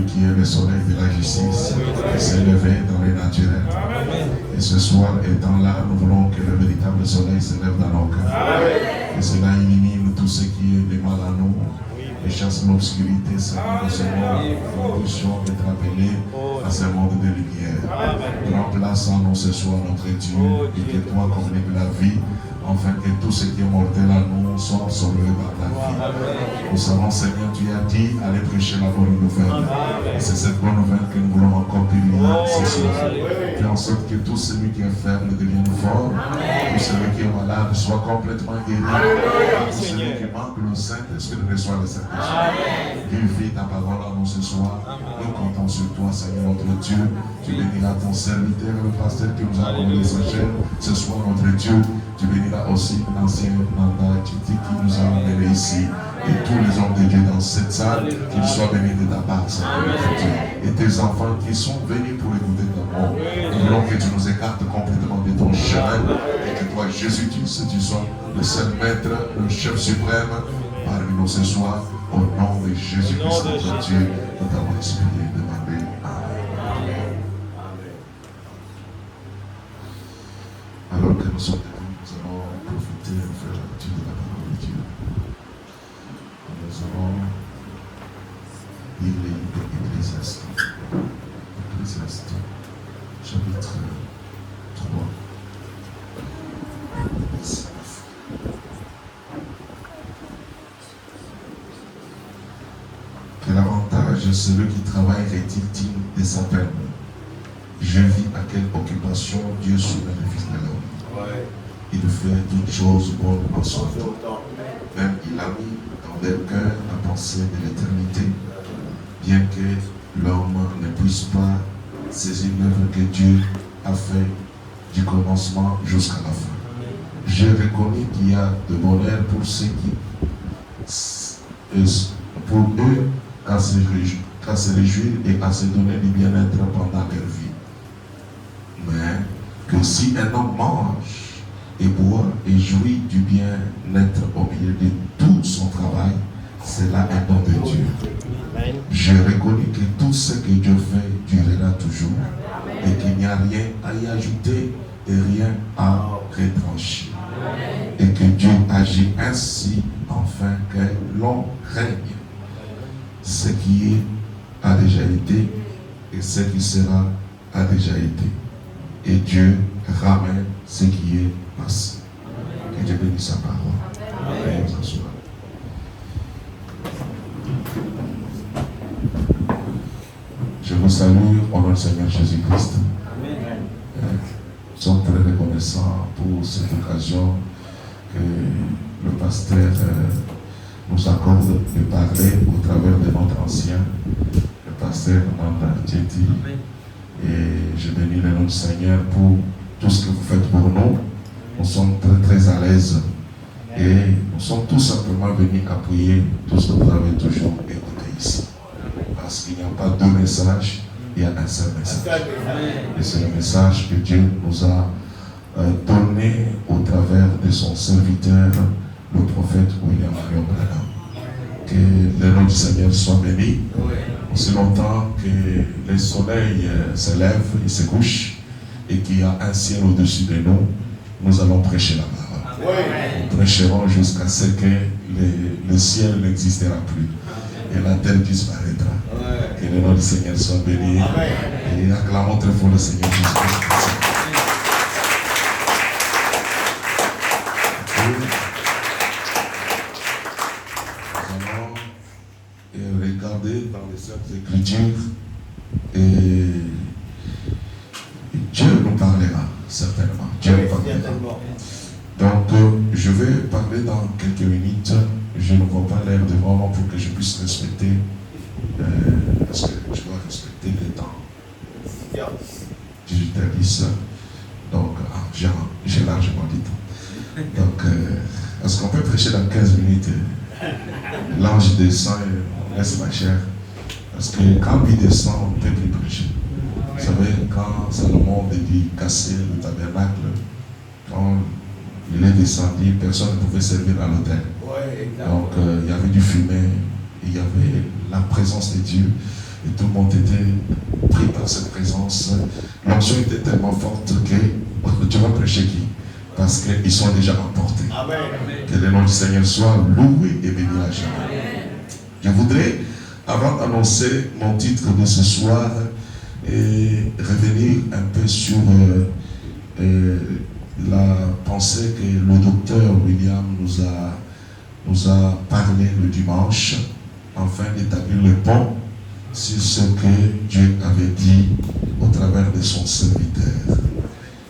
celui qui est le soleil de la justice, qui s'est levé dans les naturels. Et ce soir, étant là, nous voulons que le véritable soleil se lève dans nos cœurs. Et cela élimine tout ce qui est de mal à nous. Et chasse l'obscurité, Seigneur, de ce monde. Nous puissions être appelés à ce monde de lumière. Prends place en nous ce soir, notre Dieu, et que toi communiques la vie, afin que tout ce qui est mortel à nous soit sauvé par ta vie. Nous savons, Seigneur, tu as dit, allez prêcher la bonne nouvelle. Et c'est cette bonne nouvelle que nous voulons encore publier ce soir. Fais en sorte que tout celui qui est faible devienne fort, tout celui qui est malade soit complètement guéri, tout celui qui manque le Saint-Esprit reçoit le Saint-Esprit. Vive ta parole à nous ce soir. Nous comptons sur toi, Seigneur notre Dieu. Tu béniras ton serviteur, le pasteur qui nous a donné sa chair. Ce soir, notre Dieu, tu béniras aussi l'ancien mandat qui nous a amenés ici. Et tous les hommes de Dieu dans cette salle, qu'ils soient bénis de ta part, Seigneur notre Dieu. Et tes enfants qui sont venus pour écouter ton mot. Nous voulons que tu nous écartes complètement de ton chemin. Et que toi, Jésus-Christ, tu sois le seul maître, le chef suprême parmi nous ce soir. Au nom de Jésus-Christ, notre Dieu, nous t'avons inspiré, demandé. Amen. Alors que nous sommes debout, nous allons profiter et faire la lecture de la parole de Dieu. Nous allons lire les livres d'Ecclésiaste. Ecclésiaste, chapitre 3. Quel avantage celui qui travaille est-il digne de sa peine? Je vis à quelle occupation Dieu soumet le Fils de l'homme. Il fait toutes choses bonnes en son temps. Même il a mis dans leur cœur la pensée de l'éternité, bien que l'homme ne puisse pas saisir l'œuvre que Dieu a fait du commencement jusqu'à la fin. J'ai reconnu qu'il y a de bonheur pour ceux qui, pour eux, qu'à se réjouir et à se donner du bien-être pendant leur vie. Mais que si un homme mange et boit et jouit du bien-être au milieu de tout son travail, c'est là un don de Dieu. J'ai reconnu que tout ce que Dieu fait durera toujours et qu'il n'y a rien à y ajouter et rien à retrancher. Et que Dieu agit ainsi afin que l'on règne. Ce qui est a déjà été et ce qui sera a déjà été. Et Dieu ramène ce qui est passé. Que Dieu bénisse sa parole. Amen. Je vous salue au nom du Seigneur Jésus-Christ. Nous sommes très reconnaissants pour cette occasion que le pasteur nous accorde de parler au travers de notre ancien, le pasteur Nanda Tcheti. Et je bénis le nom du Seigneur pour tout ce que vous faites pour nous. Nous sommes très très à l'aise et nous sommes tout simplement venus appuyer tout ce que vous avez toujours écouté ici. Parce qu'il n'y a pas deux messages, il y a un seul message. Et c'est le message que Dieu nous a donné au travers de son serviteur, le prophète William Marion Branham. Que le nom du Seigneur soit béni. Aussi longtemps que le soleil se lève et se couche et qu'il y a un ciel au-dessus de nous, nous allons prêcher la parole. Nous prêcherons jusqu'à ce que le ciel n'existera plus et la terre disparaîtra. Que le nom du Seigneur soit béni. Et acclamons très fort le Seigneur Jésus-Christ. Regarder dans les Saintes Écritures et Dieu nous parlera certainement. Dieu nous parlera. Donc je vais parler dans quelques minutes. Je ne vois pas l'air devant moi pour que je puisse respecter parce que je dois respecter le temps. Digitaliste. Donc j'ai largement du temps. Donc est-ce qu'on peut prêcher dans 15 minutes? L'ange descend et on laisse ma chair. Parce que quand il descend, on ne peut plus prêcher. Vous savez, quand Salomon dit casser le tabernacle, quand il est descendu, personne ne pouvait servir à l'autel. Donc il y avait du fumet, il y avait la présence de Dieu. Et tout le monde était pris par cette présence. L'onction était tellement forte que tu vas prêcher qui? Parce qu'ils sont déjà emportés. Amen. Que le nom du Seigneur soit loué et béni à jamais. Je voudrais, avant d'annoncer mon titre de ce soir, revenir un peu sur la pensée que le docteur William nous a parlé le dimanche, afin d'établir le pont sur ce que Dieu avait dit au travers de son serviteur.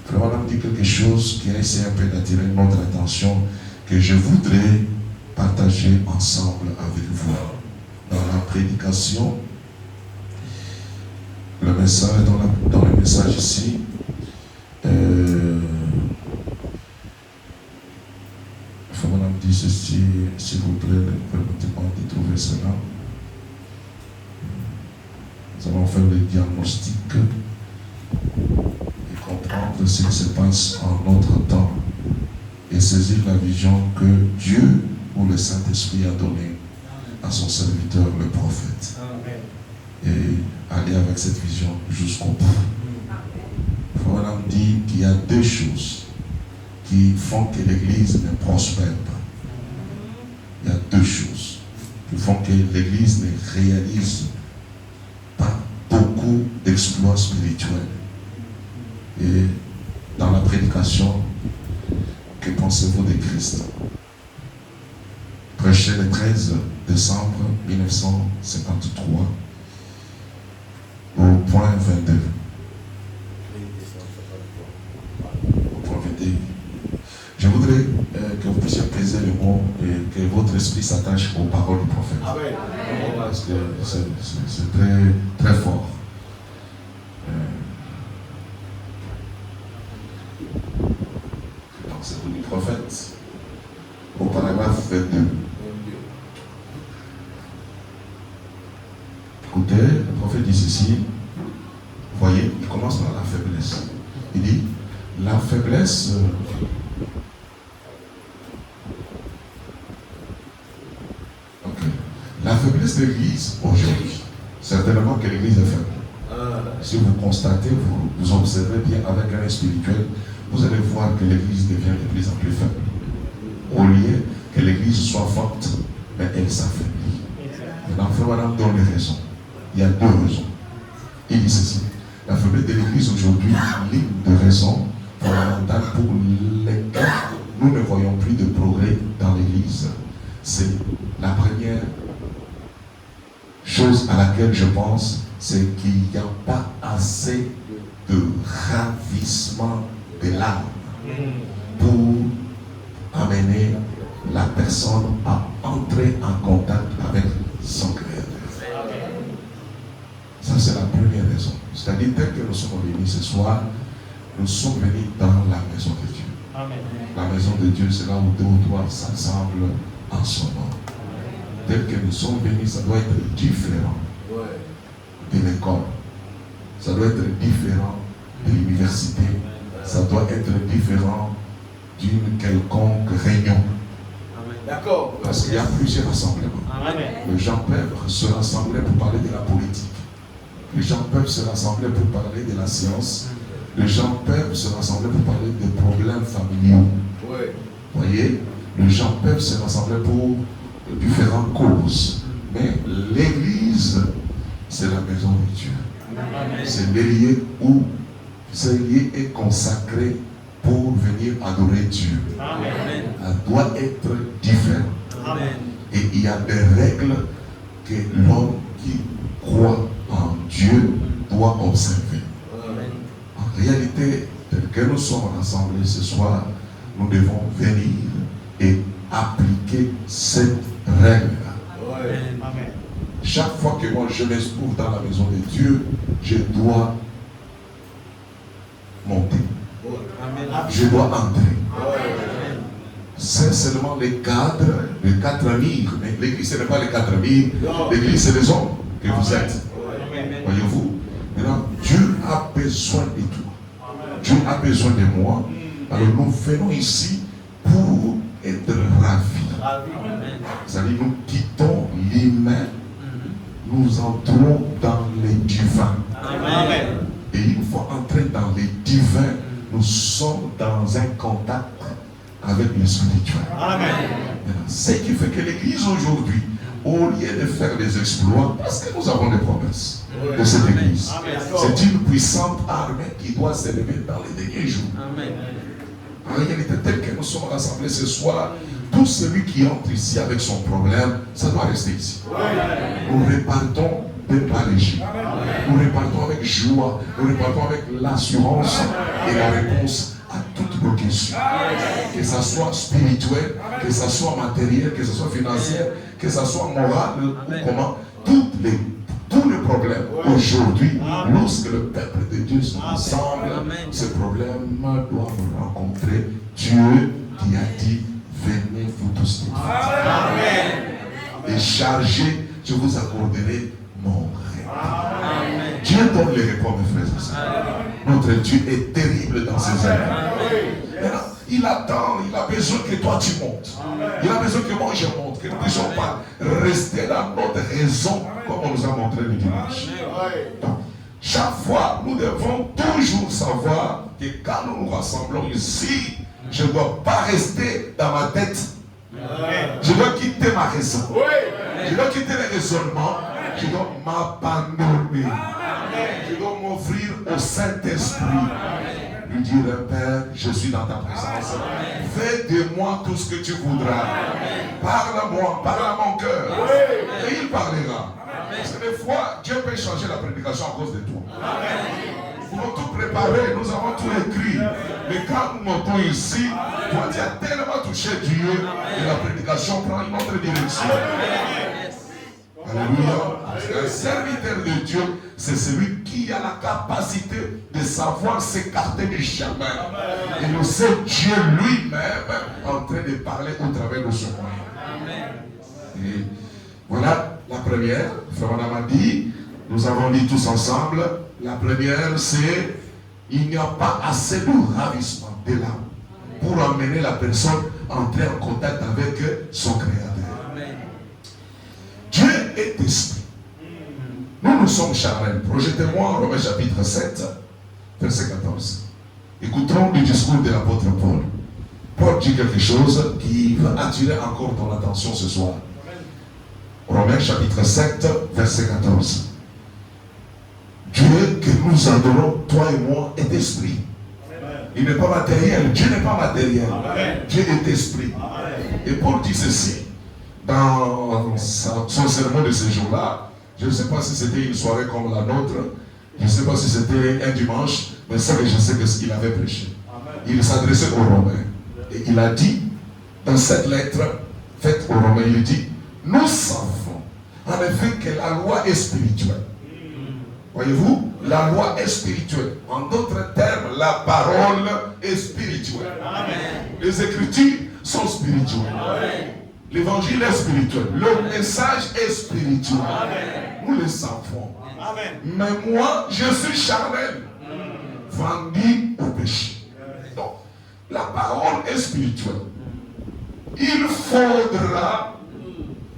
Frère Madame dit quelque chose qui a essayé un peu d'attirer notre attention, que je voudrais partager ensemble avec vous. Dans la prédication, le message, dans le message ici, Frère Madame dit ceci, s'il vous plaît, permettez-moi de trouver cela. Nous allons faire le diagnostic et comprendre ce qui se passe en notre temps et saisir la vision que Dieu ou le Saint-Esprit a donnée à son serviteur, le prophète. Amen. Et aller avec cette vision jusqu'au bout. Frère dit qu'il y a deux choses qui font que l'Église ne prospère pas. Il y a deux choses qui font que l'Église ne réalise pas beaucoup d'exploits spirituels. Et dans la prédication, que pensez-vous de Christ? Prêché le 13 décembre 1953 au point 22. Au point 22. Je voudrais que vous puissiez peser le mot et que votre esprit s'attache aux paroles du prophète. Amen. Parce que c'est très, très fort. C'est du prophète. Au paragraphe 22. Écoutez, le prophète dit ceci. Vous voyez, il commence par la faiblesse. Il dit, la faiblesse... La faiblesse de l'Église aujourd'hui, certainement que l'Église est faible. Si vous constatez, vous observez bien avec un œil spirituel, vous allez voir que l'Église devient de plus en plus faible. Au lieu que l'Église soit forte, mais elle s'affaiblit. Maintenant, Frère Madame donne les raisons. Il y a deux raisons. Il dit ceci. La faiblesse de l'Église aujourd'hui, l'une des raisons fondamentales pour lesquelles nous ne voyons plus de progrès dans l'Église, c'est la première chose à laquelle je pense, c'est qu'il n'y a pas assez de ravissement de l'âme pour amener la personne à entrer en contact avec son Créateur. Ça, c'est la première raison. C'est-à-dire, tel que nous sommes venus ce soir, nous sommes venus dans la maison de Dieu. Amen. La maison de Dieu, c'est là où deux ou trois s'assemblent en son nom. Tel que nous sommes venus, ça doit être différent de l'école. Ça doit être différent de l'université. Ça doit être différent d'une quelconque réunion. D'accord. Parce qu'il y a plusieurs rassemblements. Les gens peuvent se rassembler pour parler de la politique. Les gens peuvent se rassembler pour parler de la science. Les gens peuvent se rassembler pour parler des problèmes familiaux. Vous voyez, les gens peuvent se rassembler pour différentes causes. Mais l'Église, c'est la maison de Dieu. C'est le lieu où ce lieu est consacré pour venir adorer Dieu. Amen. Elle doit être différente. Amen. Et il y a des règles que l'homme qui croit en Dieu doit observer. Amen. En réalité, tel que nous sommes rassemblés ce soir, nous devons venir et appliquer cette règle-là. Amen. Chaque fois que moi je me trouve dans la maison de Dieu, je dois monter. Je dois entrer. C'est seulement les quatre murs. Mais l'église, ce n'est pas les quatre murs. L'église, c'est les hommes que vous êtes. Voyez-vous? Maintenant, Dieu a besoin de toi. Dieu a besoin de moi. Alors nous venons ici pour être ravis. C'est-à-dire, nous quittons l'humain. Nous entrons dans les divins. Amen. Et une fois entrés dans les divins, nous sommes dans un contact avec le spirituel. Amen. Ce qui fait que l'Église aujourd'hui, au lieu de faire des exploits, parce que nous avons des promesses de cette Église, c'est une puissante armée qui doit s'élever dans les derniers jours. Amen. En réalité, tel que nous sommes rassemblés ce soir, tout celui qui entre ici avec son problème, ça doit rester ici. Nous repartons de par l'Égypte. Nous repartons avec joie, nous repartons avec l'assurance et la réponse à toutes nos questions. Que ça soit spirituel, que ça soit matériel, que ça soit financier, que ça soit moral ou comment, tous les problèmes aujourd'hui, lorsque le peuple de Dieu se rassemble, ces problèmes doivent rencontrer Dieu qui a dit venez vous tous et chargez, je vous accorderai mon règne. Dieu donne les réponses, mes frères et sœurs. Notre Dieu est terrible dans ses œuvres. Il attend, il a besoin que toi tu montes. Il a besoin que moi je monte, que nous ne puissions pas rester dans notre raison comme on nous a montré le dimanche. Donc, chaque fois, nous devons toujours savoir que quand nous nous rassemblons ici, je ne dois pas rester dans ma tête. Je dois quitter ma raison. Je dois quitter les raisonnements. Je dois m'abandonner. Je dois m'offrir au Saint-Esprit. Lui dire, Père, je suis dans ta présence. Fais de moi tout ce que tu voudras. Parle-moi, parle à mon cœur. Et il parlera. Parce que des fois, Dieu peut changer la prédication à cause de toi. Nous avons tout préparé, nous avons tout écrit. Mais quand nous montons ici, toi tu as tellement touché Dieu et la prédication prend une autre direction. Alléluia. Un serviteur de Dieu, c'est celui qui a la capacité de savoir s'écarter du chemin. Et nous sait Dieu lui-même en train de parler au travers de son moyen. Et voilà la première. Frère Madame a dit, nous avons dit tous ensemble, la première c'est il n'y a pas assez de ravissement de l'âme pour amener la personne à entrer en contact avec son Créateur. Dieu est esprit. Nous sommes charnels. Projetez-moi en Romains chapitre 7, verset 14. Écoutons le discours de l'apôtre Paul. Paul dit quelque chose qui va attirer encore ton attention ce soir. Romains chapitre 7, verset 14. Dieu que nous adorons, toi et moi, est esprit. Il n'est pas matériel. Dieu n'est pas matériel. Dieu est esprit. Et Paul dit ceci dans son sermon de ce jour-là. Je ne sais pas si c'était une soirée comme la nôtre. Je ne sais pas si c'était un dimanche. Mais ça que je sais que ce qu'il avait prêché. Il s'adressait aux Romains. Et il a dit, dans cette lettre faite aux Romains, il dit, nous savons en effet que la loi est spirituelle. Voyez-vous, la loi est spirituelle. En d'autres termes, la parole est spirituelle. Amen. Les Écritures sont spirituelles. L'évangile est spirituel. Le message est spirituel. Amen. Nous le savons. Amen. Mais moi, je suis charnel, vendu au péché. Donc, la parole est spirituelle. Il faudra,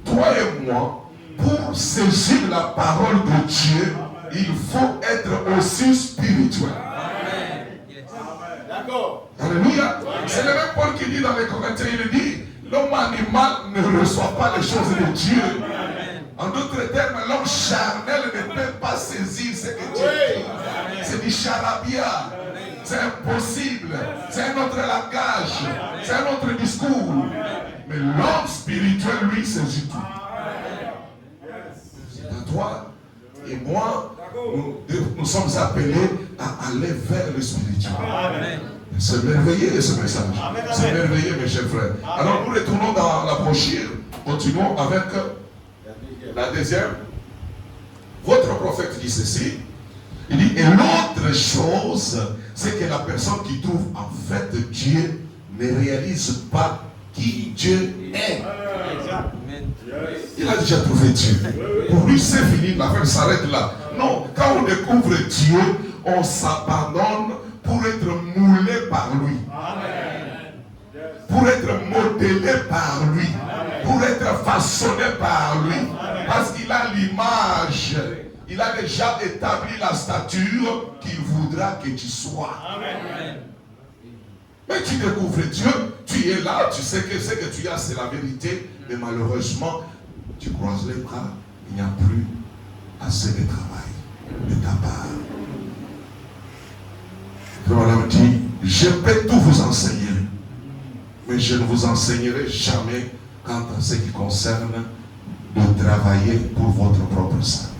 toi et moi, pour saisir la parole de Dieu, il faut être aussi spirituel. Amen. D'accord. Alléluia. C'est le même Paul qui dit dans les Corinthiens, il dit, l'homme animal ne reçoit pas les choses de Dieu. Amen. En d'autres termes, l'homme charnel ne peut pas saisir ce que Dieu dit. C'est du charabia. C'est impossible. C'est un autre langage. C'est un autre discours. Mais l'homme spirituel, lui, saisit tout. C'est à toi et moi, nous sommes appelés à aller vers le spirituel. C'est merveilleux ce message. C'est merveilleux, mes chers frères. Alors nous retournons dans la brochure. Continuons avec la deuxième. Votre prophète dit ceci. Il dit, et l'autre chose, c'est que la personne qui trouve en fait Dieu ne réalise pas qui Dieu est. Il a déjà trouvé Dieu. Pour lui, c'est fini, l'affaire s'arrête là. Non, quand on découvre Dieu, on s'abandonne pour être moulé par lui. Pour être modélé par lui. Pour être façonné par lui. Parce qu'il a l'image. il a déjà établi la stature qu'il voudra que tu sois. Amen. Mais tu découvres Dieu, tu es là, tu sais que ce que tu as, c'est la vérité, mais malheureusement, tu croises les bras, il n'y a plus assez de travail de ta part. Le Madame dit, je peux tout vous enseigner, mais je ne vous enseignerai jamais quant à ce qui concerne de travailler pour votre propre salut.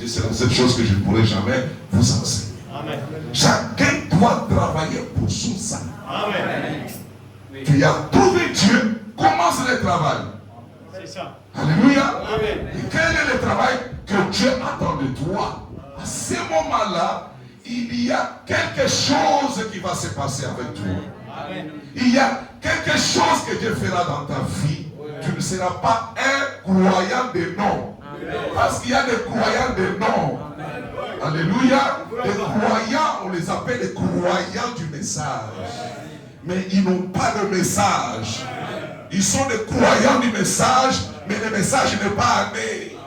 C'est la seule chose que je ne pourrai jamais vous enseigner. Amen. Chacun doit travailler pour son salut. Amen. Tu as trouvé Dieu, commence le travail. C'est ça. Alléluia. Amen. Et quel est le travail que Dieu attend de toi? À ce moment-là, il y a quelque chose qui va se passer avec toi. Amen. Il y a quelque chose que Dieu fera dans ta vie. Tu ne seras pas un croyant de nom. Parce qu'il y a des croyants de nom. Alléluia. Les croyants, on les appelle les croyants du message. Mais ils n'ont pas de message. Ils sont des croyants du message, mais le message n'est pas amené.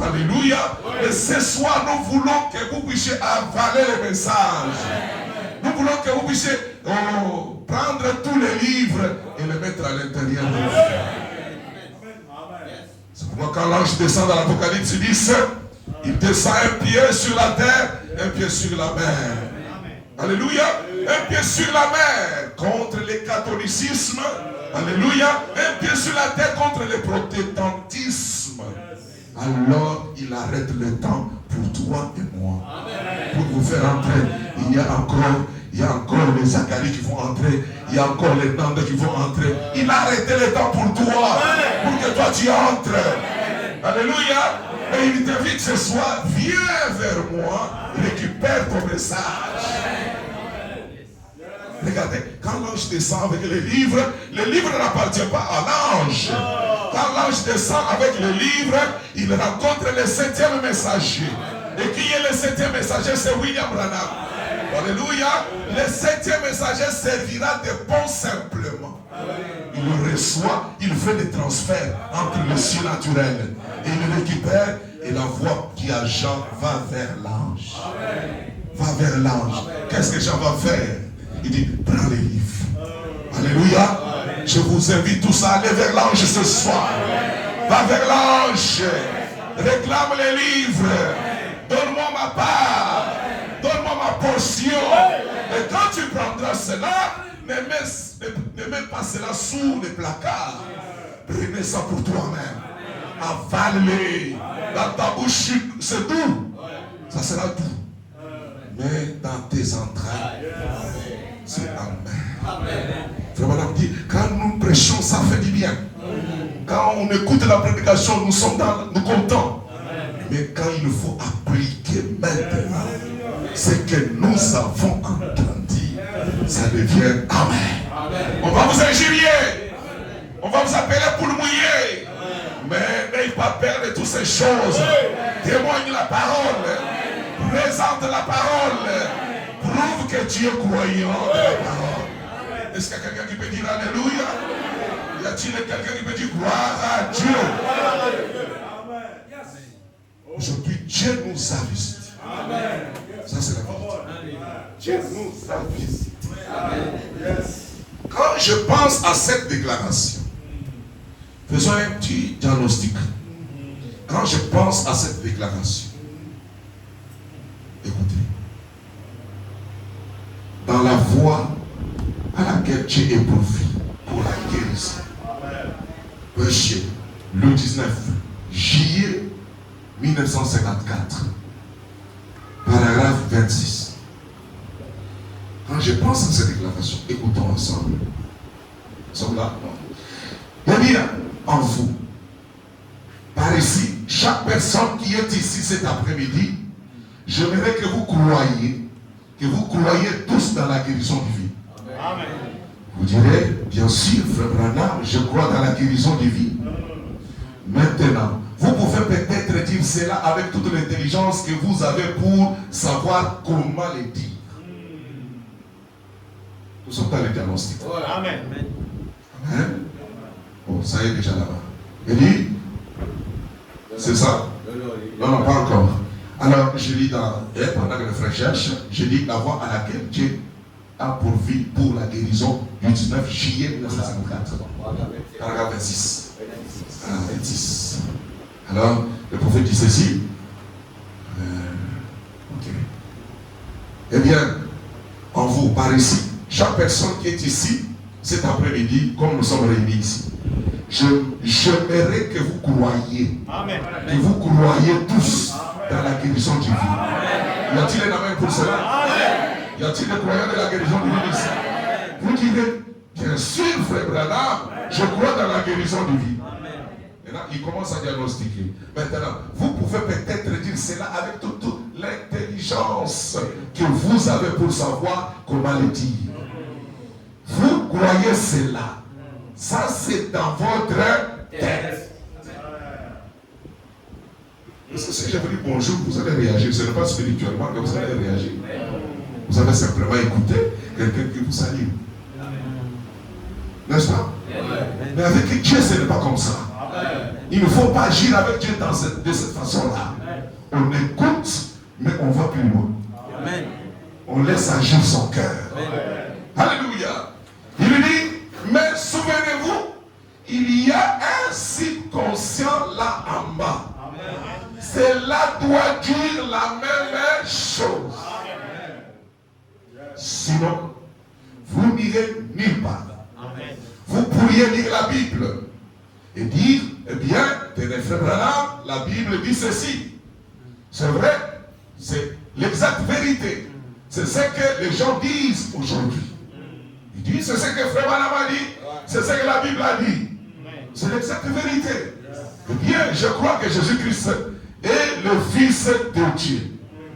Alléluia. Et ce soir, nous voulons que vous puissiez avaler le message. Nous voulons que vous puissiez prendre tous les livres et les mettre à l'intérieur de vous. C'est pourquoi quand l'ange descend dans l'Apocalypse 10, il descend un pied sur la terre, un pied sur la mer. Alléluia. Un pied sur la mer contre le catholicisme. Alléluia. Un pied sur la terre contre le protestantisme. Alors il arrête le temps pour toi et moi. Pour vous faire entrer. Il y a encore les Zacharie qui vont entrer. Il y a encore les Nandes qui vont entrer. Il a arrêté le temps pour toi. Pour que toi tu entres. Alléluia. Et il t'invite ce soir. Viens vers moi. Récupère ton message. Regardez, quand l'ange descend avec le livre n'appartient pas à l'ange. Quand l'ange descend avec le livre, il rencontre le 7e messager. Et qui est le 7e messager? C'est William Branham. Alléluia. Le 7e messager servira de pont simplement. Il le reçoit, il fait des transferts entre le surnaturel. Et il le récupère et la voix qui a Jean va vers l'ange. Va vers l'ange. Qu'est-ce que Jean va faire? Il dit, prends les livres. Alléluia. Je vous invite tous à aller vers l'ange ce soir. Va vers l'ange. Réclame les livres. Donne-moi ma part. Donne-moi ma portion. Et quand tu prendras cela, ne mets pas cela sous les placards. Prenez ça pour toi-même. Avale-les. Dans ta bouche, c'est doux. Ça sera doux. Mais dans tes entrailles, c'est amen. Frère dit, quand nous prêchons, ça fait du bien. Quand on écoute la prédication, nous sommes contents. Mais quand il faut appliquer maintenant ce que nous avons entendu, ça devient amen. On va vous injurier. On va vous appeler pour le mouiller. Mais n'ayez pas peur de toutes ces choses. Témoigne la parole. Présente la parole. Prouve que tu es croyant de la parole. Est-ce qu'il y a quelqu'un qui peut dire Alléluia? Y a-t-il quelqu'un qui peut dire gloire à Dieu? Aujourd'hui, Dieu nous a visités. Ça, c'est la vérité. Dieu nous a visités. Quand je pense à cette déclaration, faisons un petit diagnostic. Quand je pense à cette déclaration, écoutez, dans la voie à laquelle tu es éprouvé pour la guérison, Péché, le 19 juillet 1954, paragraphe 26. Quand je pense à cette déclaration, écoutons ensemble. Nous sommes là, non? Il y a en vous, par ici, chaque personne qui est ici cet après-midi, j'aimerais que vous croyiez tous dans la guérison divine. Amen. Vous direz, bien sûr, frère Branham, je crois dans la guérison divine. Maintenant, vous pouvez peut-être dire cela avec toute l'intelligence que vous avez pour savoir comment le dire. Nous sommes dans le diagnostic. Amen. Amen. Bon, ça y est déjà là-bas. Il dit, C'est ça? Non, non, pas encore. Alors, je lis pendant que le frère cherche, je lis la voie à laquelle Dieu a pourvu pour la guérison du 19 juillet 1954. Paragraphe 26. 26. Alors, le prophète dit ceci. Ok. Eh bien, en vous, par ici, chaque personne qui est ici, cet après-midi, comme nous sommes réunis ici, j'aimerais que vous croyiez, que vous croyiez tous dans la guérison divine. Y a-t-il un amen pour cela? Y a-t-il des croyants de la guérison divine ici? Vous direz, bien sûr, frère Branham, je crois dans la guérison divine. Maintenant, il commence à diagnostiquer. Maintenant, vous pouvez peut-être dire cela avec toute l'intelligence que vous avez pour savoir comment le dire. Vous croyez cela. Ça, c'est dans votre tête. Parce que si je vous dis bonjour, vous allez réagir. Ce n'est pas spirituellement que vous allez réagir. Vous avez simplement écouté quelqu'un qui vous salue. N'est-ce pas? Mais avec Dieu, ce n'est pas comme ça. Il ne faut pas agir avec Dieu de cette façon-là. On écoute, mais on va plus loin. On laisse agir son cœur. Alléluia. Il lui dit, mais souvenez-vous, il y a un subconscient là en bas. Cela doit dire la même chose. Sinon, vous n'irez nulle part. Vous pourriez lire la Bible et dire, eh bien, frère Branham, la Bible dit ceci. C'est vrai, c'est l'exacte vérité. C'est ce que les gens disent aujourd'hui. Ils disent, c'est ce que frère Branham a dit, c'est ce que la Bible a dit. C'est l'exacte vérité. Eh bien, je crois que Jésus-Christ est le Fils de Dieu.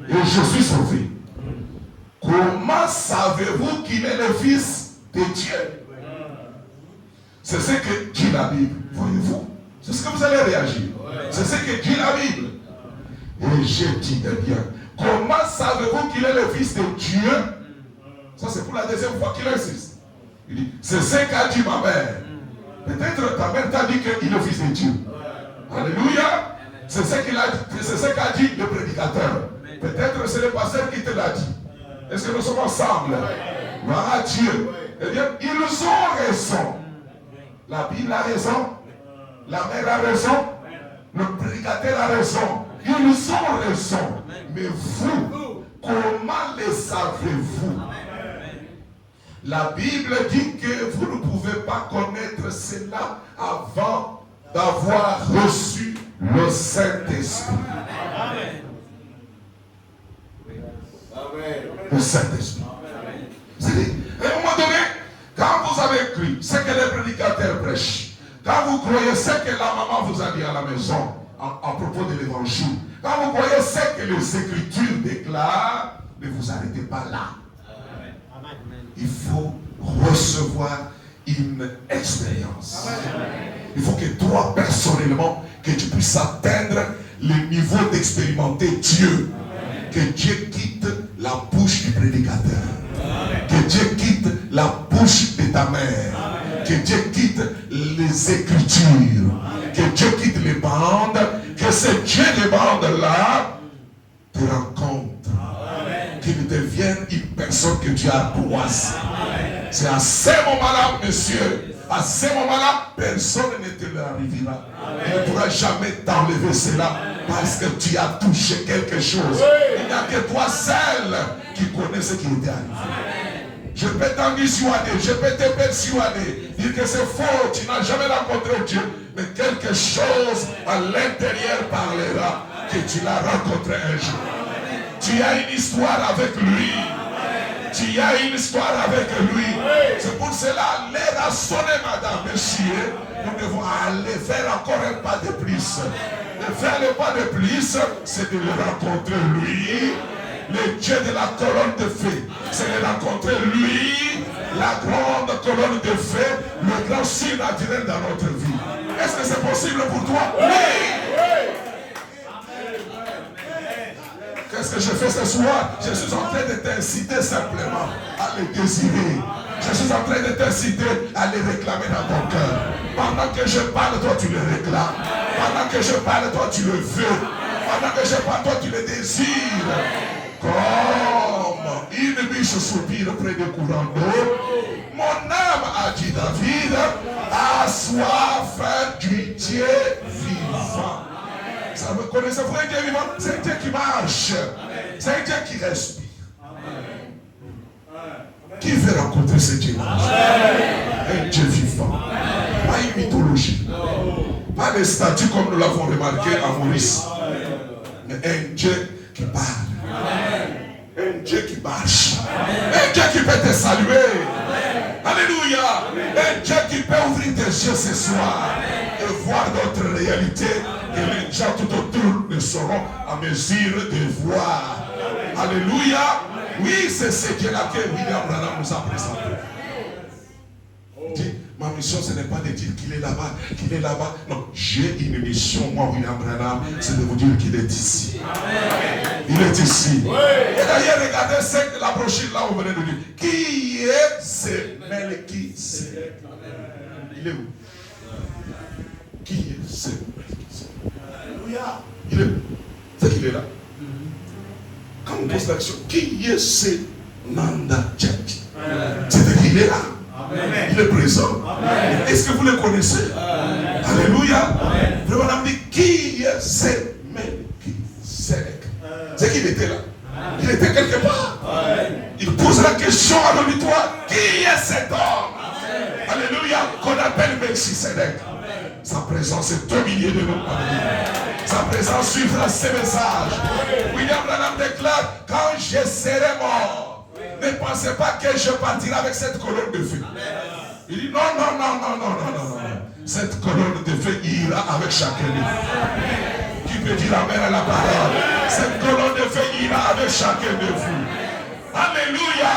Et je suis sauvé. Comment savez-vous qu'il est le Fils de Dieu? C'est ce que dit la Bible. Voyez-vous? C'est ce que vous allez réagir. C'est ce que dit la Bible. Et je dis, eh bien, comment savez-vous qu'il est le Fils de Dieu? Ça, c'est pour la deuxième fois qu'il insiste. Il dit, c'est ce qu'a dit ma mère. Peut-être ta mère t'a dit qu'il est le Fils de Dieu. Alléluia. C'est ce qu'il a dit. C'est ce qu'a dit le prédicateur. Peut-être c'est le pasteur qui te l'a dit. Est-ce que nous sommes ensemble? Gloire à Dieu. Eh bien, ils ont raison. La Bible a raison. La mère a raison. Le prédicateur a raison. Ils ont raison. Mais vous, comment le savez-vous? La Bible dit que vous ne pouvez pas connaître cela avant d'avoir reçu le Saint-Esprit. Le Saint-Esprit. C'est-à-dire, à un moment donné, quand vous avez cru ce que les prédicateurs prêchent, quand vous croyez ce que la maman vous a dit à la maison à propos de l'évangile, quand vous croyez ce que les Écritures déclarent, ne vous arrêtez pas là. Il faut recevoir une expérience. Il faut que toi, personnellement, que tu puisses atteindre le niveau d'expérimenter Dieu. Que Dieu quitte la bouche du prédicateur. Que Dieu quitte la bouche de ta mère. Que Dieu quitte les Écritures. Que Dieu quitte les bandes. Que ce Dieu des bandes-là te rencontre. Qu'il devienne une personne que Dieu a apprivoisée. C'est à ce moment-là, monsieur, à ce moment-là, personne ne te l'arrivera. Il ne pourra jamais t'enlever cela parce que tu as touché quelque chose. Il n'y a que toi seul qui connais ce qui était arrivé. Je peux t'en dissuader, je peux te persuader, dire que c'est faux, tu n'as jamais rencontré Dieu, mais quelque chose à l'intérieur parlera que tu l'as rencontré un jour. Tu as une histoire avec lui. Tu as une histoire avec lui. C'est pour cela, l'heure a sonné, madame, monsieur. Nous devons aller faire encore un pas de plus. De faire le pas de plus, c'est de le rencontrer lui. Le Dieu de la colonne de feu. C'est de rencontrer lui, la grande colonne de feu, le grand surnaturel dans notre vie. Est-ce que c'est possible pour toi? Oui! Qu'est-ce que je fais ce soir? Je suis en train de t'inciter simplement à le désirer. Je suis en train de t'inciter à le réclamer dans ton cœur. Pendant que je parle, toi tu le réclames. Pendant que je parle, toi tu le veux. Pendant que je parle, toi tu le désires. Comme une biche soupire près des courants d'eau, mon âme, a dit David, a soif du Dieu vivant. Ça me connaissez, vrai Dieu vivant? C'est un Dieu qui marche. C'est un Dieu qui respire. Qui veut rencontrer ce Dieu-là? Un Dieu vivant. Pas une mythologie. Pas des statues comme nous l'avons remarqué à Maurice. Mais un Dieu qui parle. Un Dieu qui marche. Un Dieu qui peut te saluer. Alléluia. Un Dieu qui peut ouvrir tes yeux ce soir et voir d'autres réalités que les gens tout autour ne seront à mesure de voir. Alléluia. Oui, c'est ce Dieu-là que William Branham nous a présenté. Ma mission, ce n'est pas de dire qu'il est là-bas, qu'il est là-bas. Non, j'ai une mission, moi, William Branham, c'est de vous dire qu'il est ici. Il est ici. Et d'ailleurs, regardez la brochure là où vous venez de dire. Qui est ce Melchisédek? Il est où? Qui est ce Melchisédek? Alléluia. Il est où? C'est qu'il est là. Quand on pose la question, qui est ce Nanda Tchèque? C'est-à-dire qu'il est là. Amen. Il est présent. Est-ce que vous le connaissez? Alléluia. Vraiment, on dit qui est ce Melchisédek? C'est qu'il était là. Il était quelque part. Il pose la question à l'auditoire. Qui est cet homme? Alléluia. Qu'on appelle Melchisédek. Sa présence est au milieu de nous. Sa présence suivra ses messages. William Branham déclare, quand je serai mort, ne pensez pas que je partirai avec cette colonne de feu. Il dit non. Cette colonne de feu ira avec chacun de vous. Qui peut dire amen à la parole? Cette colonne de feu ira avec chacun de vous. Alléluia.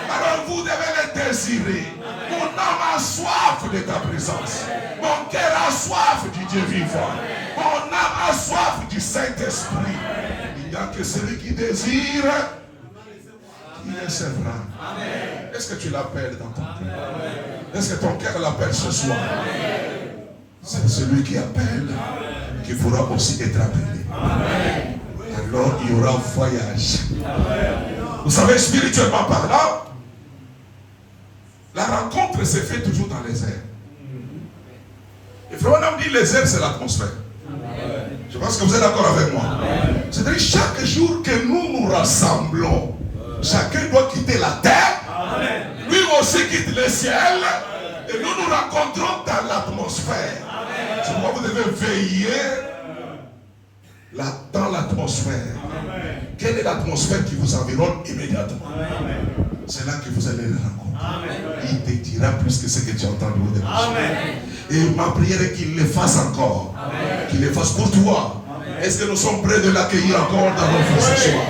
Alors vous devez le désirer. Mon âme a soif de ta présence. Mon cœur a soif du Dieu vivant. Mon âme a soif du Saint-Esprit. Il n'y a que celui qui désire qui recevra. Est-ce que tu l'appelles dans ton cœur? Est-ce que ton cœur l'appelle ce soir? C'est celui qui appelle qui pourra aussi être appelé. Alors il y aura un voyage. Vous savez, spirituellement parlant, la rencontre se fait toujours dans les airs. Et vraiment, on dit les airs, c'est l'atmosphère. Je pense que vous êtes d'accord avec moi. C'est-à-dire, chaque jour que nous nous rassemblons, chacun doit quitter la terre. Lui aussi quitte le ciel. Et nous nous rencontrons dans l'atmosphère. C'est pourquoi vous devez veiller dans l'atmosphère. Quelle est l'atmosphère qui vous environne immédiatement? C'est là que vous allez le rencontrer. Il te dira plus que ce que tu entends de l'autre. Et ma prière est qu'il le fasse encore. Qu'il le fasse pour toi. Est-ce que nous sommes prêts de l'accueillir encore dans notre vie ce soir?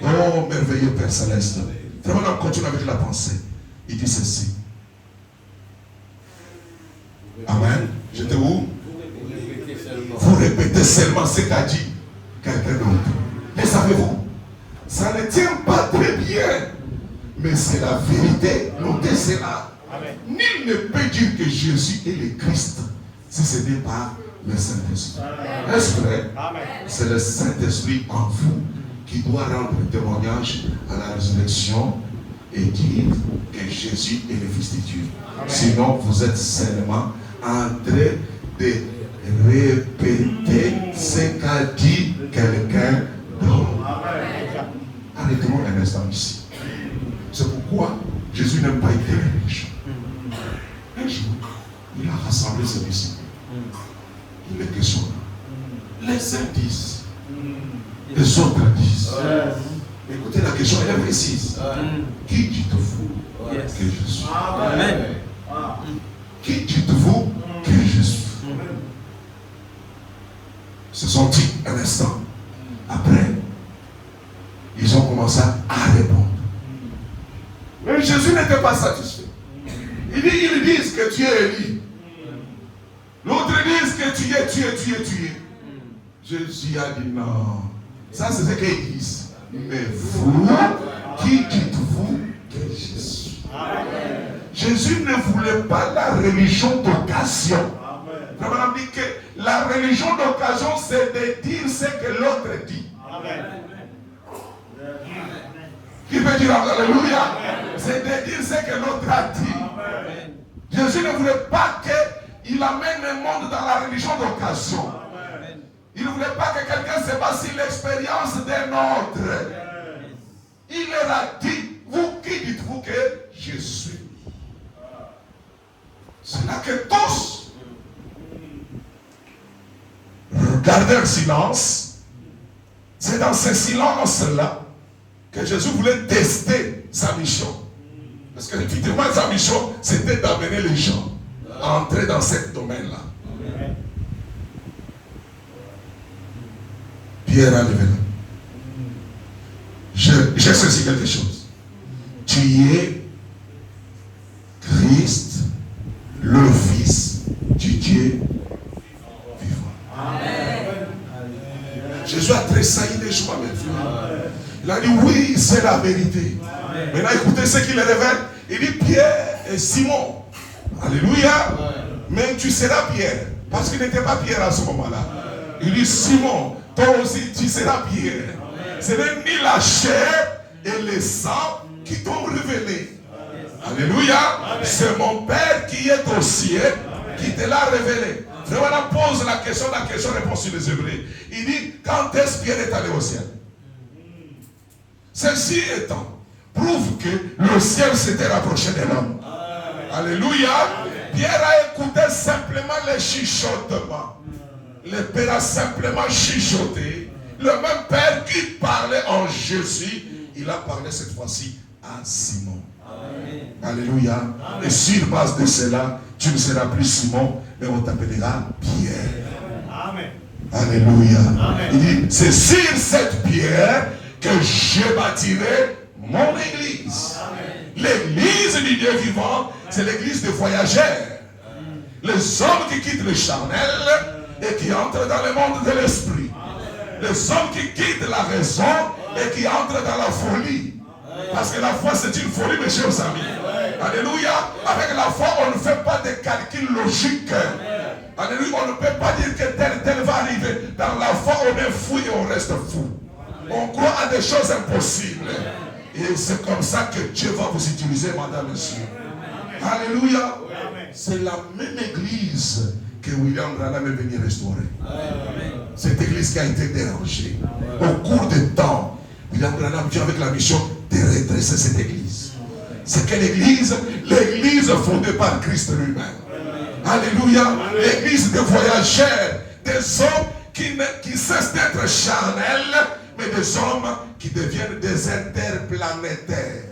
Oh, merveilleux Père Céleste. Vraiment, on continue avec la pensée. Il dit ceci. Amen. J'étais où? Vous répétez seulement ce qu'a dit quelqu'un d'autre. Mais savez-vous, ça ne tient pas très bien. Mais c'est la vérité. Notez cela. Nul ne peut dire que Jésus est le Christ si ce n'est pas le Saint-Esprit. Est-ce vrai? C'est le Saint-Esprit en vous qui doit rendre témoignage à la résurrection et dire que Jésus est le Fils de Dieu. Sinon, vous êtes seulement en train de répéter ce qu'a dit quelqu'un d'autre. Arrêtons un instant ici. C'est pourquoi Jésus n'aime pas être religieux. Un jour, il a rassemblé ses disciples. Il les questionna. Les uns disent, les autres disent. Écoutez, la question elle est précise. Qui dites-vous que je suis? Qui dites-vous que je suis? Se sont dit un instant. Après, ils ont commencé à répondre. Mais Jésus n'était pas satisfait. Ils disent que tu es Élie. L'autre disent que tu es. Jésus a dit non. Ça c'est ce qu'ils disent. Mais vous, qui dites-vous que je suis? Jésus ne voulait pas la religion d'occasion. Branham dit que la religion d'occasion, c'est de dire ce que l'autre dit. Amen. Qui peut dire Alléluia? C'est de dire ce que l'autre a dit. Amen. Jésus ne voulait pas qu'il amène le monde dans la religion d'occasion. Amen. Il ne voulait pas que quelqu'un se base sur l'expérience d'un autre. Il leur a dit, vous qui dites-vous que je suis? C'est là que tous gardèrent silence. C'est dans ce silence-là que Jésus voulait tester sa mission. Parce que effectivement, sa mission, c'était d'amener les gens à entrer dans ce domaine-là. Pierre a levé là. J'ai saisi quelque chose. Tu es Christ, le Fils du Dieu vivant. Amen. Jésus a tressailli les joies maintenant. Il a dit oui, c'est la vérité. Maintenant écoutez ce qu'il révèle. Il dit Pierre et Simon. Alléluia. Mais tu seras Pierre. Parce qu'il n'était pas Pierre à ce moment-là. Il dit Simon, toi aussi tu seras Pierre. Ce n'est ni la chair et le sang qui t'ont révélé. Alléluia. C'est mon Père qui est au ciel qui te l'a révélé. Frère, on pose la question réponse sur les Hébreux. Il dit, quand est-ce Pierre est allé au ciel? Ceci étant, prouve que le ciel s'était rapproché de l'homme. Alléluia. Pierre a écouté simplement les chuchotements. Le Père a simplement chuchoté. Le même Père qui parlait en Jésus, il a parlé cette fois-ci à Simon. Amen. Alléluia. Amen. Et sur base de cela, tu ne seras plus Simon, mais on t'appellera Pierre. Amen. Alléluia. Amen. Il dit, c'est sur cette pierre que je bâtirai mon église. L'église du Dieu vivant, c'est l'église des voyageurs. Les hommes qui quittent le charnel et qui entrent dans le monde de l'esprit. Les hommes qui quittent la raison et qui entrent dans la folie. Parce que la foi c'est une folie, mes chers amis. Alléluia. Avec la foi, on ne fait pas de calculs logiques. Alléluia. On ne peut pas dire que tel va arriver. Dans la foi, on est fou et on reste fou. On croit à des choses impossibles. Et c'est comme ça que Dieu va vous utiliser, madame, monsieur. Alléluia. C'est la même église que William Branham est venu restaurer. Cette église qui a été dérangée. Au cours du temps, William Branham vient avec la mission de redresser cette église. C'est quelle église? L'église fondée par Christ lui-même. Alléluia. L'église des voyageurs, des hommes qui cessent d'être charnels, mais des hommes qui deviennent des interplanétaires.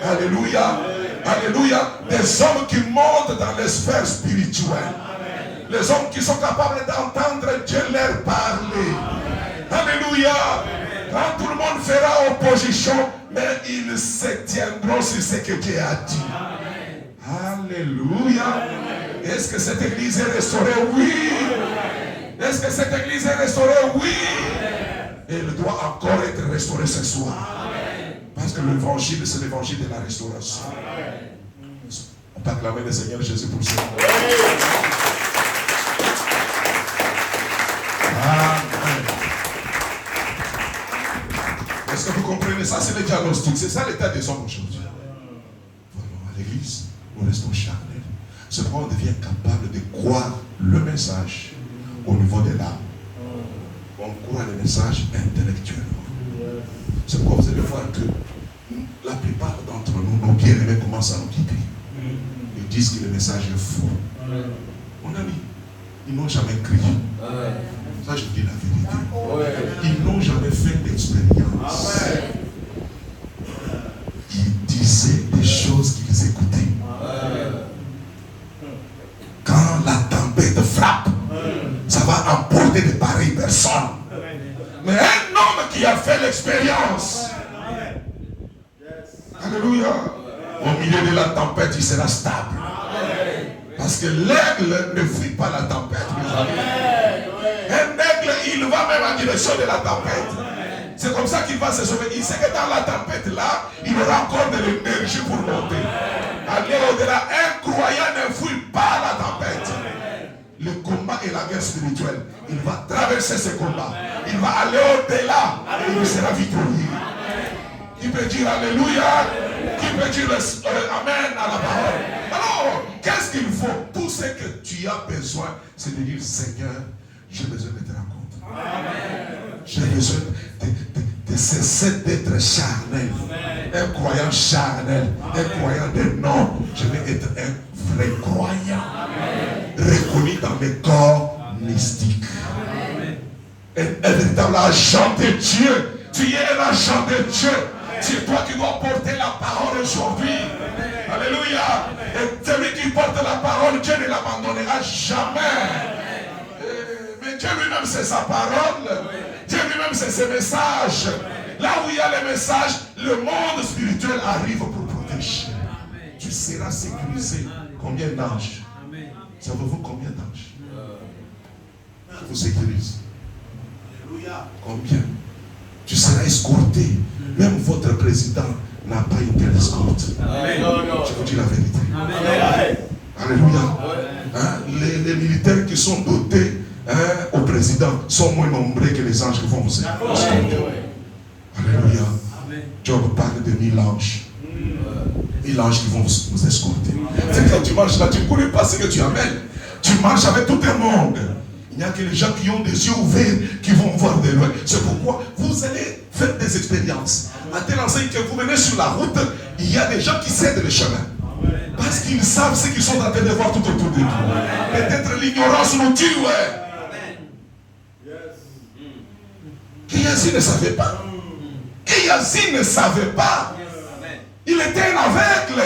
Alléluia. Alléluia. Des hommes qui montent dans les sphères spirituelles. Les hommes qui sont capables d'entendre Dieu leur parler. Alléluia. Quand tout le monde fera opposition, mais ils se tiendront sur ce que Dieu a dit. Alléluia. Est-ce que cette église est restaurée? Oui. Est-ce que cette église est restaurée? Oui. Et elle doit encore être restaurée ce soir. Parce que l'évangile, c'est l'évangile de la restauration. On peut acclamer le Seigneur Jésus pour ça. Amen. Est-ce que vous comprenez ça? C'est le diagnostic. C'est ça l'état des hommes aujourd'hui. Vraiment, à l'église, nous restons charnels. Cependant, on devient capable de croire le message au niveau de l'âme. On croit le message intellectuellement. C'est pourquoi vous allez voir que la plupart d'entre nous, nos bien-aimés commencent à nous quitter. Ils disent que le message est faux. Mon ami, ils n'ont jamais crié. Ça, je dis la vérité. Ils n'ont jamais fait d'expérience. Ils disaient des choses qu'ils écoutaient. Quand la tempête frappe, ça va emporter de pareilles personnes. Mais un homme qui a fait l'expérience, alléluia, au milieu de la tempête, il sera stable. Parce que l'aigle ne fuit pas la tempête. Un aigle, il va même en direction de la tempête. C'est comme ça qu'il va se sauver. Il sait que dans la tempête là, il aura encore de l'énergie pour monter. Aller au-delà, un croyant ne fuit pas la tempête. le combat et la guerre spirituelle. Il va traverser ce combat. Il va aller au-delà et il sera victorieux. Qui peut dire Alléluia? Qui peut dire Amen à la parole? Alors, qu'est-ce qu'il faut? Tout ce que tu as besoin, c'est de dire Seigneur, j'ai besoin de te rencontrer. J'ai besoin de cesser d'être charnel. Un croyant charnel, un croyant de non. Je vais être un vrai croyant. Reconnu dans les corps mystiques. Un véritable agent de Dieu. Tu es un agent de Dieu. C'est toi qui dois porter la parole aujourd'hui. Alléluia. Et celui qui porte la parole, Dieu ne l'abandonnera jamais. Mais Dieu lui-même, c'est sa parole. Dieu lui-même, c'est ses messages. Là où il y a les messages, le monde spirituel arrive pour protéger. Tu seras sécurisé. Combien d'anges? Savez-vous combien d'anges? Je vous sécurise. Combien? Tu seras escorté. Même votre président n'a pas une telle escorte. Je vous dis la vérité. Alléluia. Hein? Les militaires qui sont dotés au président sont moins nombreux que les anges qui vont vous escorter. Alléluia. Job parle de 1000 anges. 1000 anges qui vont vous escorter. C'est quand tu marches là, tu ne connais pas ce que tu amènes. Tu marches avec tout le monde. Il n'y a que les gens qui ont des yeux ouverts qui vont voir de loin. C'est pourquoi vous allez faire des expériences. À telle enseigne que vous venez sur la route, il y a des gens qui cèdent le chemin. Parce qu'ils savent ce qu'ils sont en train de voir tout autour de vous. Peut-être l'ignorance nous tue. Géhazi ne savait pas. Géhazi ne savait pas. Il était un aveugle.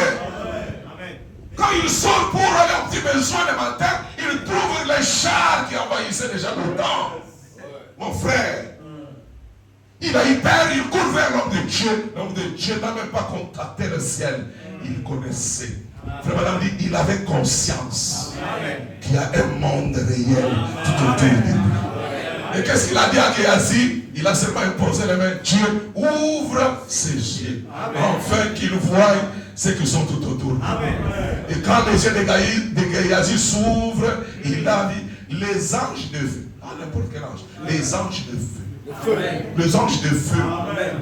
Quand il sort pour aller au petit besoin le matin, il trouve les chars qui envahissaient déjà le temps. Mon frère, il a eu peur, il court vers l'homme de Dieu. L'homme de Dieu n'a même pas contacté le ciel. Il connaissait. Frère Madame dit, il avait conscience qu'il y a un monde réel tout autour de lui. Et qu'est-ce qu'il a dit à Géhazi? Il a seulement imposé les mains. Dieu ouvre ses yeux. Afin qu'il voie ceux qui sont tout autour. Et quand les yeux de Géhazi s'ouvrent, il a dit, les anges de feu. Ah, n'importe quel ange. Les anges de feu. Les anges de feu.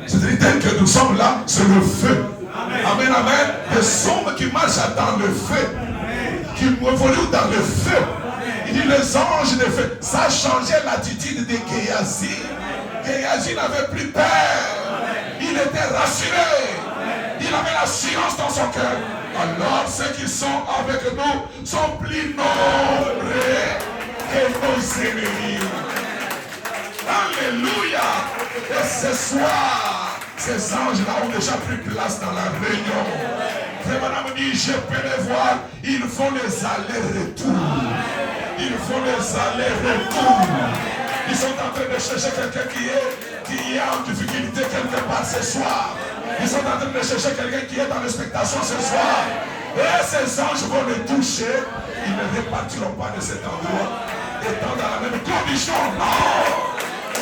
C'est-à-dire, tel que nous sommes là, c'est le feu. Amen, amen. Des hommes qui marchent dans le feu. Qui évoluent dans le feu. Il dit, les anges de feu. Ça a changé l'attitude de Géhazi. Géhazi n'avait plus peur. Il était rassuré. Il avait l'assurance dans son cœur. Alors ceux qui sont avec nous sont plus nombreux que nos ennemis. Alléluia. Et ce soir, ces anges-là ont déjà pris place dans la réunion. Frère Madame dit, je peux les voir. Ils font les allers-retours. Ils font les allers-retours. Ils sont en train de chercher quelqu'un qui est en difficulté quelque part ce soir. Ils sont en train de chercher quelqu'un qui est dans l'expectation ce soir. Et ces anges vont les toucher. Ils ne repartiront pas de cet endroit étant dans la même condition. Non!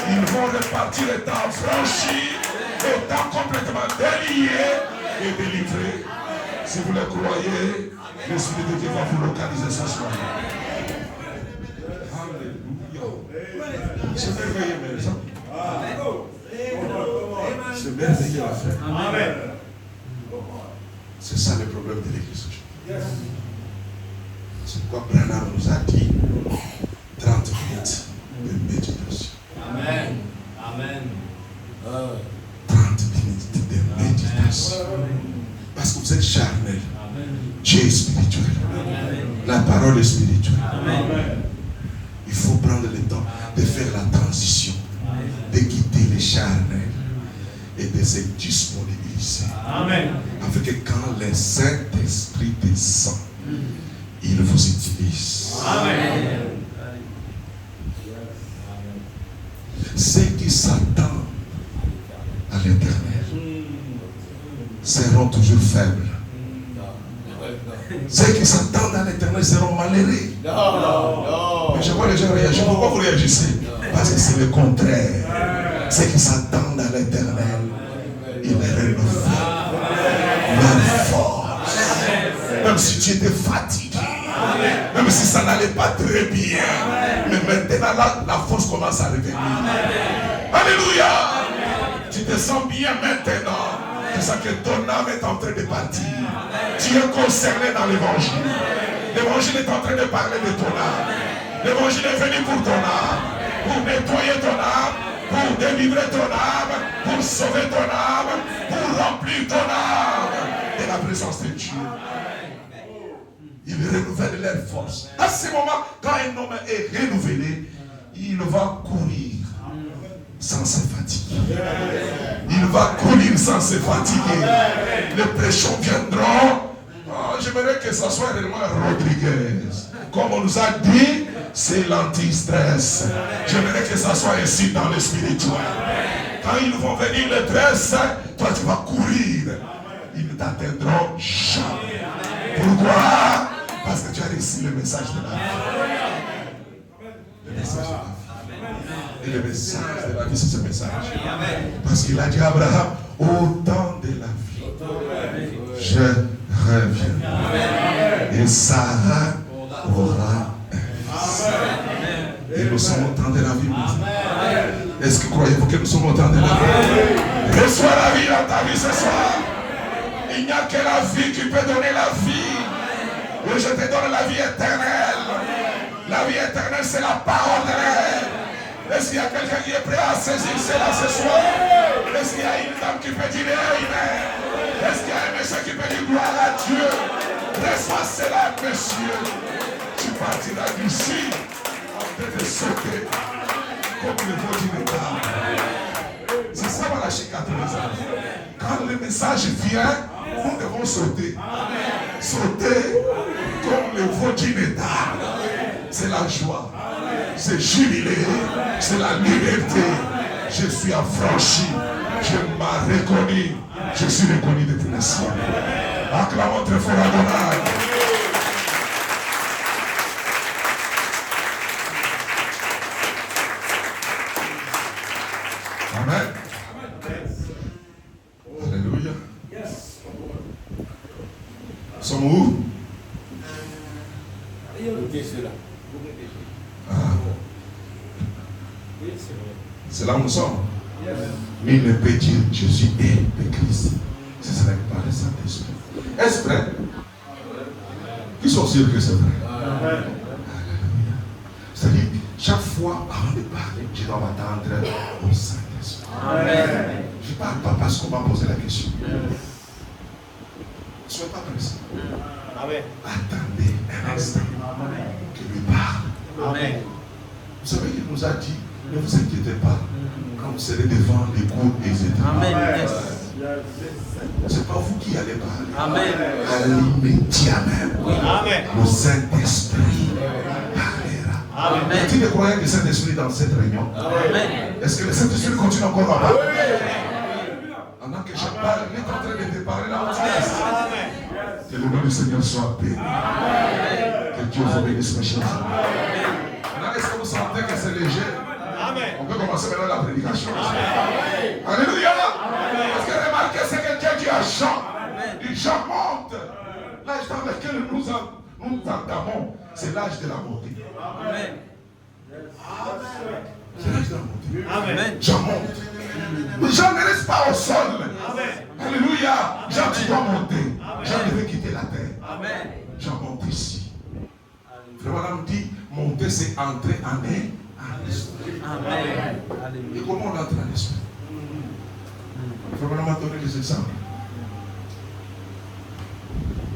Ils vont repartir étant franchis, étant complètement déliés et délivrés. Si vous le croyez, l'Esprit de Dieu va vous localiser ce soir. C'est merveilleux, mes amis. C'est merveilleux à faire. Amen. C'est ça le problème de l'Église aujourd'hui. C'est pourquoi Branham nous a dit 30 minutes de méditation. Amen. Amen. 30 minutes de méditation. Parce que vous êtes charnel. Dieu est spirituel. La parole est spirituelle. Il faut prendre le temps de faire la transition, de quitter les charnels et de se disponibiliser. Amen. Afin que quand le Saint-Esprit descend, il vous utilise. Amen. Ceux qui s'attendent à l'éternel seront toujours faibles. Ceux qui s'attendent à l'éternel seront malheureux. Mais je vois les gens réagir. Pourquoi vous réagissez? Parce que c'est le contraire. Ceux qui s'attendent à l'éternel, ils renouvellent leur force. Même si tu étais fatigué, même Comme si ça n'allait pas très bien. Mais maintenant, là, la force commence à revenir. Alléluia. Tu te sens bien maintenant. C'est ça que ton âme est en train de partir. Tu es concerné dans l'évangile. L'évangile est en train de parler de ton âme. L'évangile est venu pour ton âme. Pour nettoyer ton âme. Pour délivrer ton âme. Pour sauver ton âme. Pour remplir ton âme de la présence de Dieu. Il renouvelle leur force. À ce moment, quand un homme est renouvelé, il va courir sans se fatiguer. Il va courir sans se fatiguer. Les pressions viendront. Oh, j'aimerais que ça soit réellement Rodriguez. Comme on nous a dit, c'est l'anti-stress. J'aimerais que ça soit ainsi dans le spirituel. Quand ils vont venir les stress, toi tu vas courir. Ils ne t'atteindront jamais. Pourquoi? Parce que tu as reçu le message de la vie. Le message de la vie. Et le message de la vie, c'est ce message. Parce qu'il a dit à Abraham, au temps de la vie, je reviens. Et Sarah aura un fils. Et nous sommes au temps de la vie. Est-ce que croyez-vous que nous sommes au temps de la vie? Reçois la vie dans ta vie ce soir. Il n'y a que la vie qui peut donner la vie. Et je te donne la vie éternelle. La vie éternelle, c'est la parole de Dieu. Est-ce qu'il y a quelqu'un qui est prêt à saisir cela ce soir? Est-ce qu'il y a une dame qui peut dire Amen? Est-ce qu'il y a un monsieur qui peut dire gloire à Dieu? Reçois cela, monsieur. Tu partiras d'ici en train de sauter comme le veau d'une dame. C'est ça, voilà, chez 4 ans. Quand le message vient, nous devons sauter. Sauter comme le veau d'une dame. C'est la joie. C'est jubiler. C'est la liberté. Je suis affranchi. Je m'ai reconnu. Je suis reconnu depuis le ciel. Acclamons très fort Adonai. Amen. Alléluia. Nous sommes où? C'est là où nous sommes. Mais il ne peut dire Jésus est le Christ. Ce serait par le Saint-Esprit. Est-ce vrai? Qui sont sûrs que c'est vrai? Alléluia. C'est-à-dire, chaque fois avant de parler, je dois m'attendre au Saint-Esprit. Je ne parle pas parce qu'on m'a posé la question. Ne soyez pas pressés. Attendez un instant qu'il lui parle. Vous savez, il nous a dit, ne vous inquiétez pas quand vous serez devant les cours des États. C'est pas vous qui allez parler. À l'immédiat même, le Saint-Esprit parlera. Y a-t-il des croyants du Saint-Esprit dans cette réunion? Est-ce que le Saint-Esprit continue encore à parler? Pendant que je parle, il est en train de te parler là. Que le nom du Seigneur soit béni. Que Dieu vous bénisse, mes chers amis. Maintenant, est-ce que vous sentez que c'est léger? On peut commencer maintenant la prédication. Alléluia. Parce que remarquez, c'est quelqu'un qui a chant. Il chante. L'âge dans lequel nous entamons, c'est l'âge de la montée. C'est l'âge de la montée. Jean monte. Jean ne reste pas au sol. Alléluia. Jean, tu dois monter. Jean devait quitter la terre. Jean monte ici. Frère Madame dit, monter c'est entrer en l'esprit. Et comment on entre en l'esprit? Frère Madame m'a donné des exemples.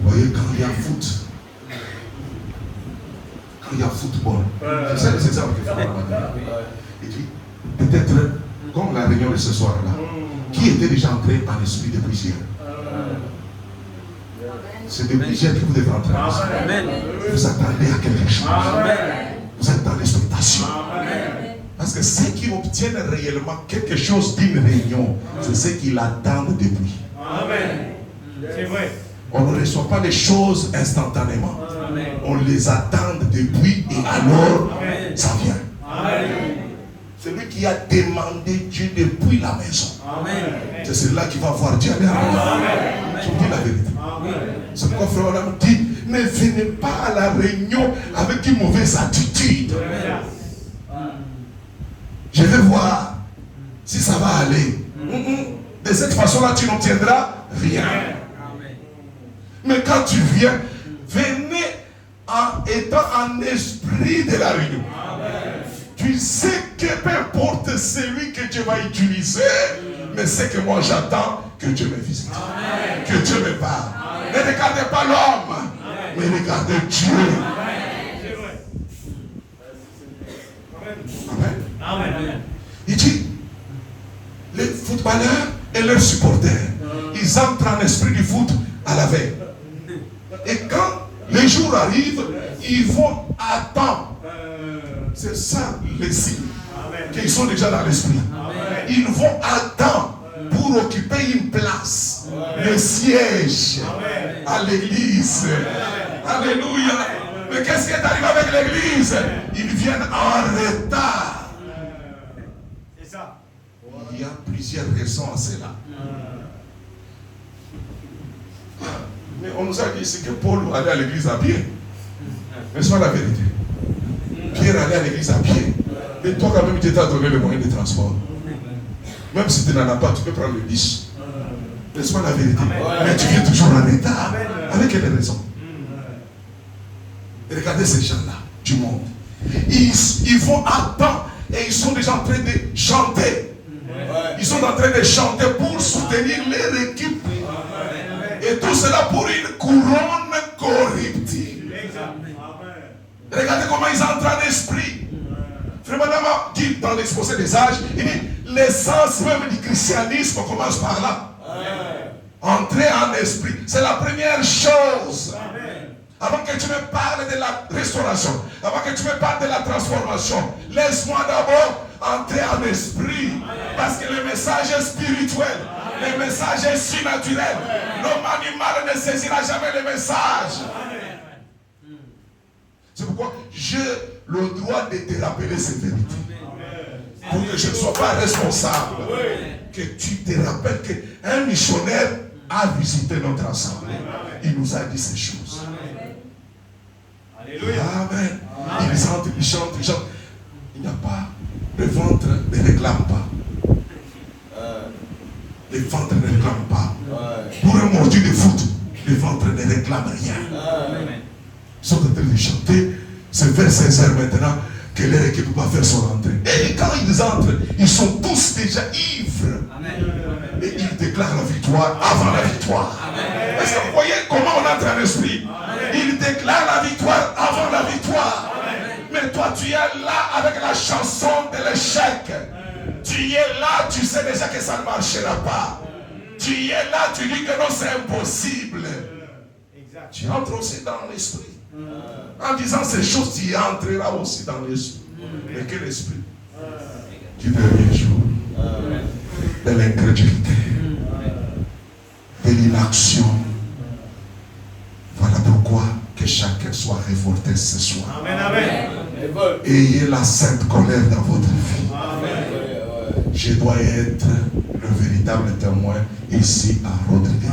Vous voyez, quand il y a foot, quand il y a football, c'est ça les exemples que Frère Madame m'a donné. Il dit, peut-être, comme la réunion de ce soir-là, qui était déjà entré en esprit depuis hier? C'est depuis hier que vous devez entrer en esprit. Vous attendez à quelque chose. Vous êtes dans l'expectation. Parce que ceux qui obtiennent réellement quelque chose d'une réunion, c'est ceux qui l'attendent depuis. C'est vrai. On ne reçoit pas les choses instantanément. On les attend depuis et alors ça vient. Celui qui a demandé Dieu depuis la maison, c'est celui-là qui va voir Dieu. Je vous dis la vérité. C'est pourquoi frère Branham dit, ne venez pas à la réunion avec une mauvaise attitude. Je vais voir si ça va aller. De cette façon-là, tu n'obtiendras rien. Mais quand tu viens, venez en étant en esprit de la réunion. Tu sais que peu importe celui que Dieu va utiliser, mais c'est que moi j'attends que Dieu me visite. Que Dieu me parle. Ne regardez pas l'homme, mais regardez Dieu. Amen. Il dit, les footballeurs et leurs supporters, ils entrent en esprit du foot à la veille. Et quand les jours arrivent, ils vont attendre. C'est ça les signes. Qu'ils sont déjà dans l'esprit. Ils vont attendre pour occuper une place, le siège à l'église. Alléluia. Mais qu'est-ce qui est arrivé avec l'église? Ils viennent en retard. C'est ça. Il y a plusieurs raisons à cela. Mais on nous a dit ici que Paul allait à l'église à pied. Mais c'est pas la vérité. Pierre allait à l'église à pied. Mais toi quand même tu t'as donné le moyen de transport. Même si tu n'en as pas, tu peux prendre le bus. N'est-ce pas la vérité? Mais tu viens toujours en retard. Avec quelle raison? Et regardez ces gens-là du monde. Ils vont attendre et ils sont déjà en train de chanter. Ils sont en train de chanter pour soutenir leur équipe. Et tout cela pour une couronne corruptible. Regardez comment ils entrent en esprit. Frère Madame dit dans l'exposé des âges, il dit l'essence même du christianisme commence par là. Entrer en esprit, c'est la première chose. Avant que tu me parles de la restauration, avant que tu me parles de la transformation, laisse-moi d'abord entrer en esprit. Parce que le message est spirituel. Le message est surnaturel. L'homme animal ne saisira jamais le message. C'est pourquoi j'ai le droit de te rappeler ces vérités. Pour que je ne sois pas responsable. Que tu te rappelles qu'un missionnaire a visité notre assemblée. Il nous a dit ces choses. Alléluia. Amen. Il chante. Il n'y a pas. Le ventre ne réclame pas. Le ventre ne réclame pas. Pour un mordu de foot, le ventre ne réclame rien. Ils sont en train de chanter. C'est vers 16h maintenant que leur équipe va faire son entrée. Et quand ils entrent, ils sont tous déjà ivres. Et ils déclarent la victoire avant la victoire. Est-ce que vous voyez comment on entre en esprit? Ils déclarent la victoire avant la victoire. Mais toi, tu es là avec la chanson de l'échec. Tu es là, tu sais déjà que ça ne marchera pas. Tu es là, tu dis que non, c'est impossible. Tu entres aussi dans l'esprit. En disant ces choses, tu entreras aussi dans l'esprit. Mais quel esprit? Du dernier jour. De l'incrédulité. De l'inaction. Voilà pourquoi que chacun soit révolté ce soir. Amen. Ayez la sainte colère dans votre vie. Je dois être le véritable témoin ici à Rodriguez.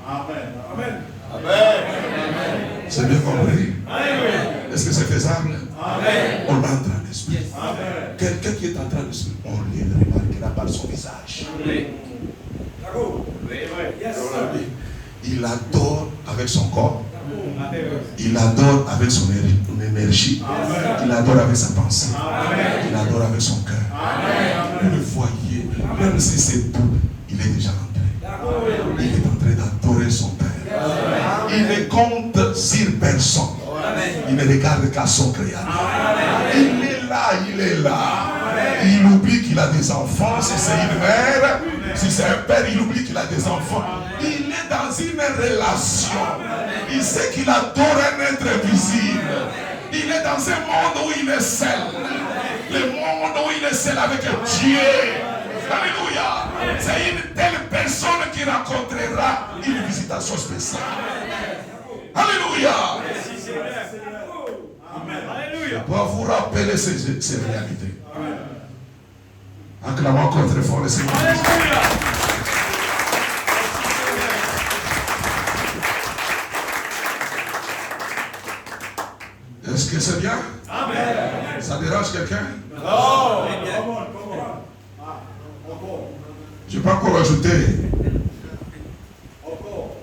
Amen. C'est bien compris? Est-ce que c'est faisable? On entre en esprit. Quelqu'un qui est en train d'esprit, on le remarquera par son visage. Il adore avec son corps. Il adore avec son énergie. Il adore avec sa pensée. Il adore avec son cœur. Vous le voyez, même si c'est tout, il est déjà entré. Il est en train d'adorer son Père. Il ne compte sur personne. Il ne regarde qu'à son Créateur. Il est là. Il oublie qu'il a des enfants. Si c'est une mère, si c'est un père, il oublie qu'il a des enfants. Il est dans une relation. Il sait qu'il adore un être visible. Il est dans un monde où il est seul. Le monde où il est seul avec Dieu. Alléluia. C'est une telle personne qui rencontrera une visitation spéciale. Alléluia. Je dois vous rappeler ces réalités. Acclamons encore très fort le Seigneur. encore ajouter. Encore.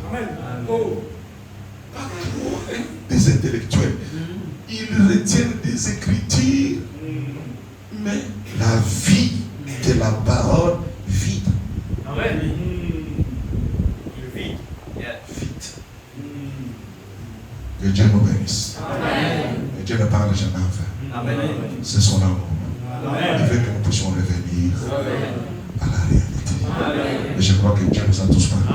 Alléluia. Amen. Oh. Des intellectuels. Ils retiennent des écritures, mais la vie de la parole vide. Amen. Le vide. Vite. Que Dieu nous bénisse. Que Dieu ne parle jamais en vain. C'est son amour. Il veut que nous puissions revenir à la réalité. Et je crois que Dieu nous a tous parlé.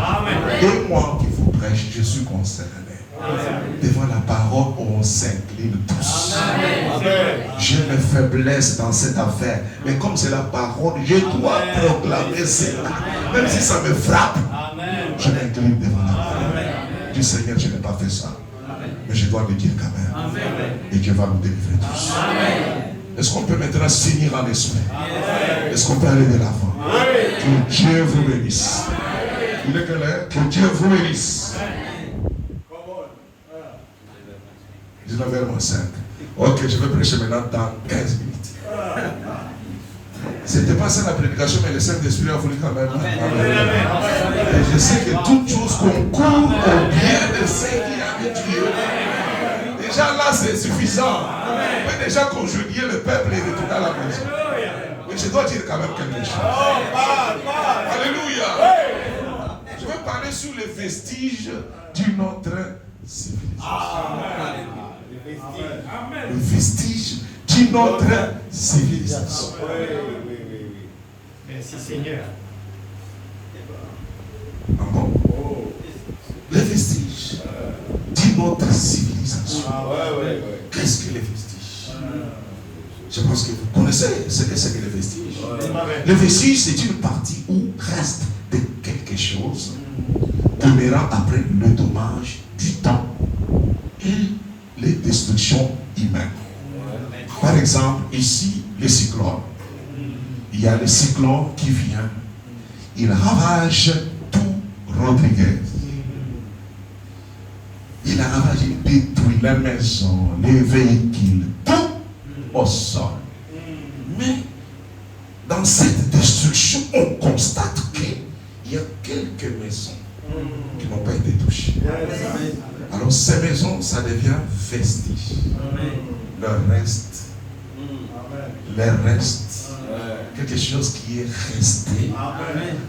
Et moi qui vous prêche, je suis concerné. Devant la parole, on s'incline tous. J'ai mes faiblesses dans cette affaire. Mais comme c'est la parole, je dois proclamer cela. Même si ça me frappe, je m'incline devant la parole. Du Seigneur, je n'ai pas fait ça. Mais je dois le dire quand même. Et Dieu va nous délivrer tous. Est-ce qu'on peut maintenant s'unir en esprit? Est-ce qu'on peut aller de l'avant? Que Dieu vous bénisse. Il est clair? Que Dieu vous bénisse. 19h-5. Ok, je vais prêcher maintenant dans 15 minutes. C'était pas ça la prédication, mais le Saint-Esprit a voulu quand même. Et je sais que toutes choses concourent au bien de ceux qui aiment Dieu. Déjà là, c'est suffisant. On peut déjà congédier le peuple et retourner à la maison. Mais je dois dire quand même quelque chose. Alléluia. Je vais parler sur les vestiges d'une autre civilisation. Le vestige d'une autre civilisation. Merci Seigneur. Ah bon? Les vestiges d'une autre civilisation. Qu'est-ce que les vestiges? Je pense que vous connaissez ce que c'est que les vestiges. Les vestiges, c'est une partie où reste de quelque chose demeurant après le dommage du temps et les destructions humaines. Par exemple, ici, le cyclone. Il y a le cyclone qui vient. Il ravage tout Rodriguez. Il a ravagé, il détruit les maisons, les véhicules, tout au sol. Mais dans cette destruction, on constate qu'il y a quelques maisons qui n'ont pas été touchées. Alors ces maisons, ça devient vestige. Le reste, quelque chose qui est resté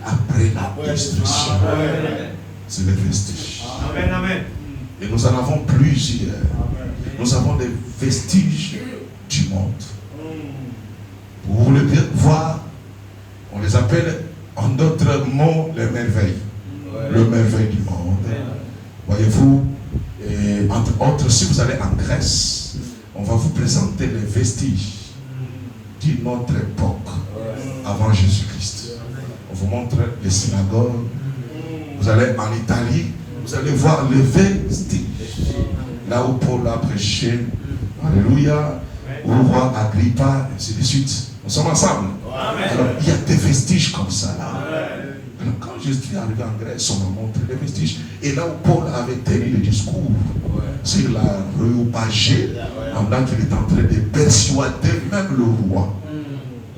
après la destruction. C'est le vestige. Amen. Et nous en avons plusieurs. Nous avons des vestiges du monde. Vous voulez bien voir, on les appelle en d'autres mots les merveilles. Le merveille du monde. Voyez-vous, et entre autres, si vous allez en Grèce, on va vous présenter les vestiges d'une autre époque avant Jésus-Christ. On vous montre les synagogues. Vous allez en Italie, vous allez voir les vestiges. Là où Paul a prêché, alléluia, où le roi Agrippa, et ainsi de suite. Nous sommes ensemble. Alors, il y a des vestiges comme ça là. Alors, quand Jésus est arrivé en Grèce, on m'a montré les vestiges. Et là où Paul avait tenu le discours sur la rue Pagé, pendant qu'il est en train de persuader même le roi.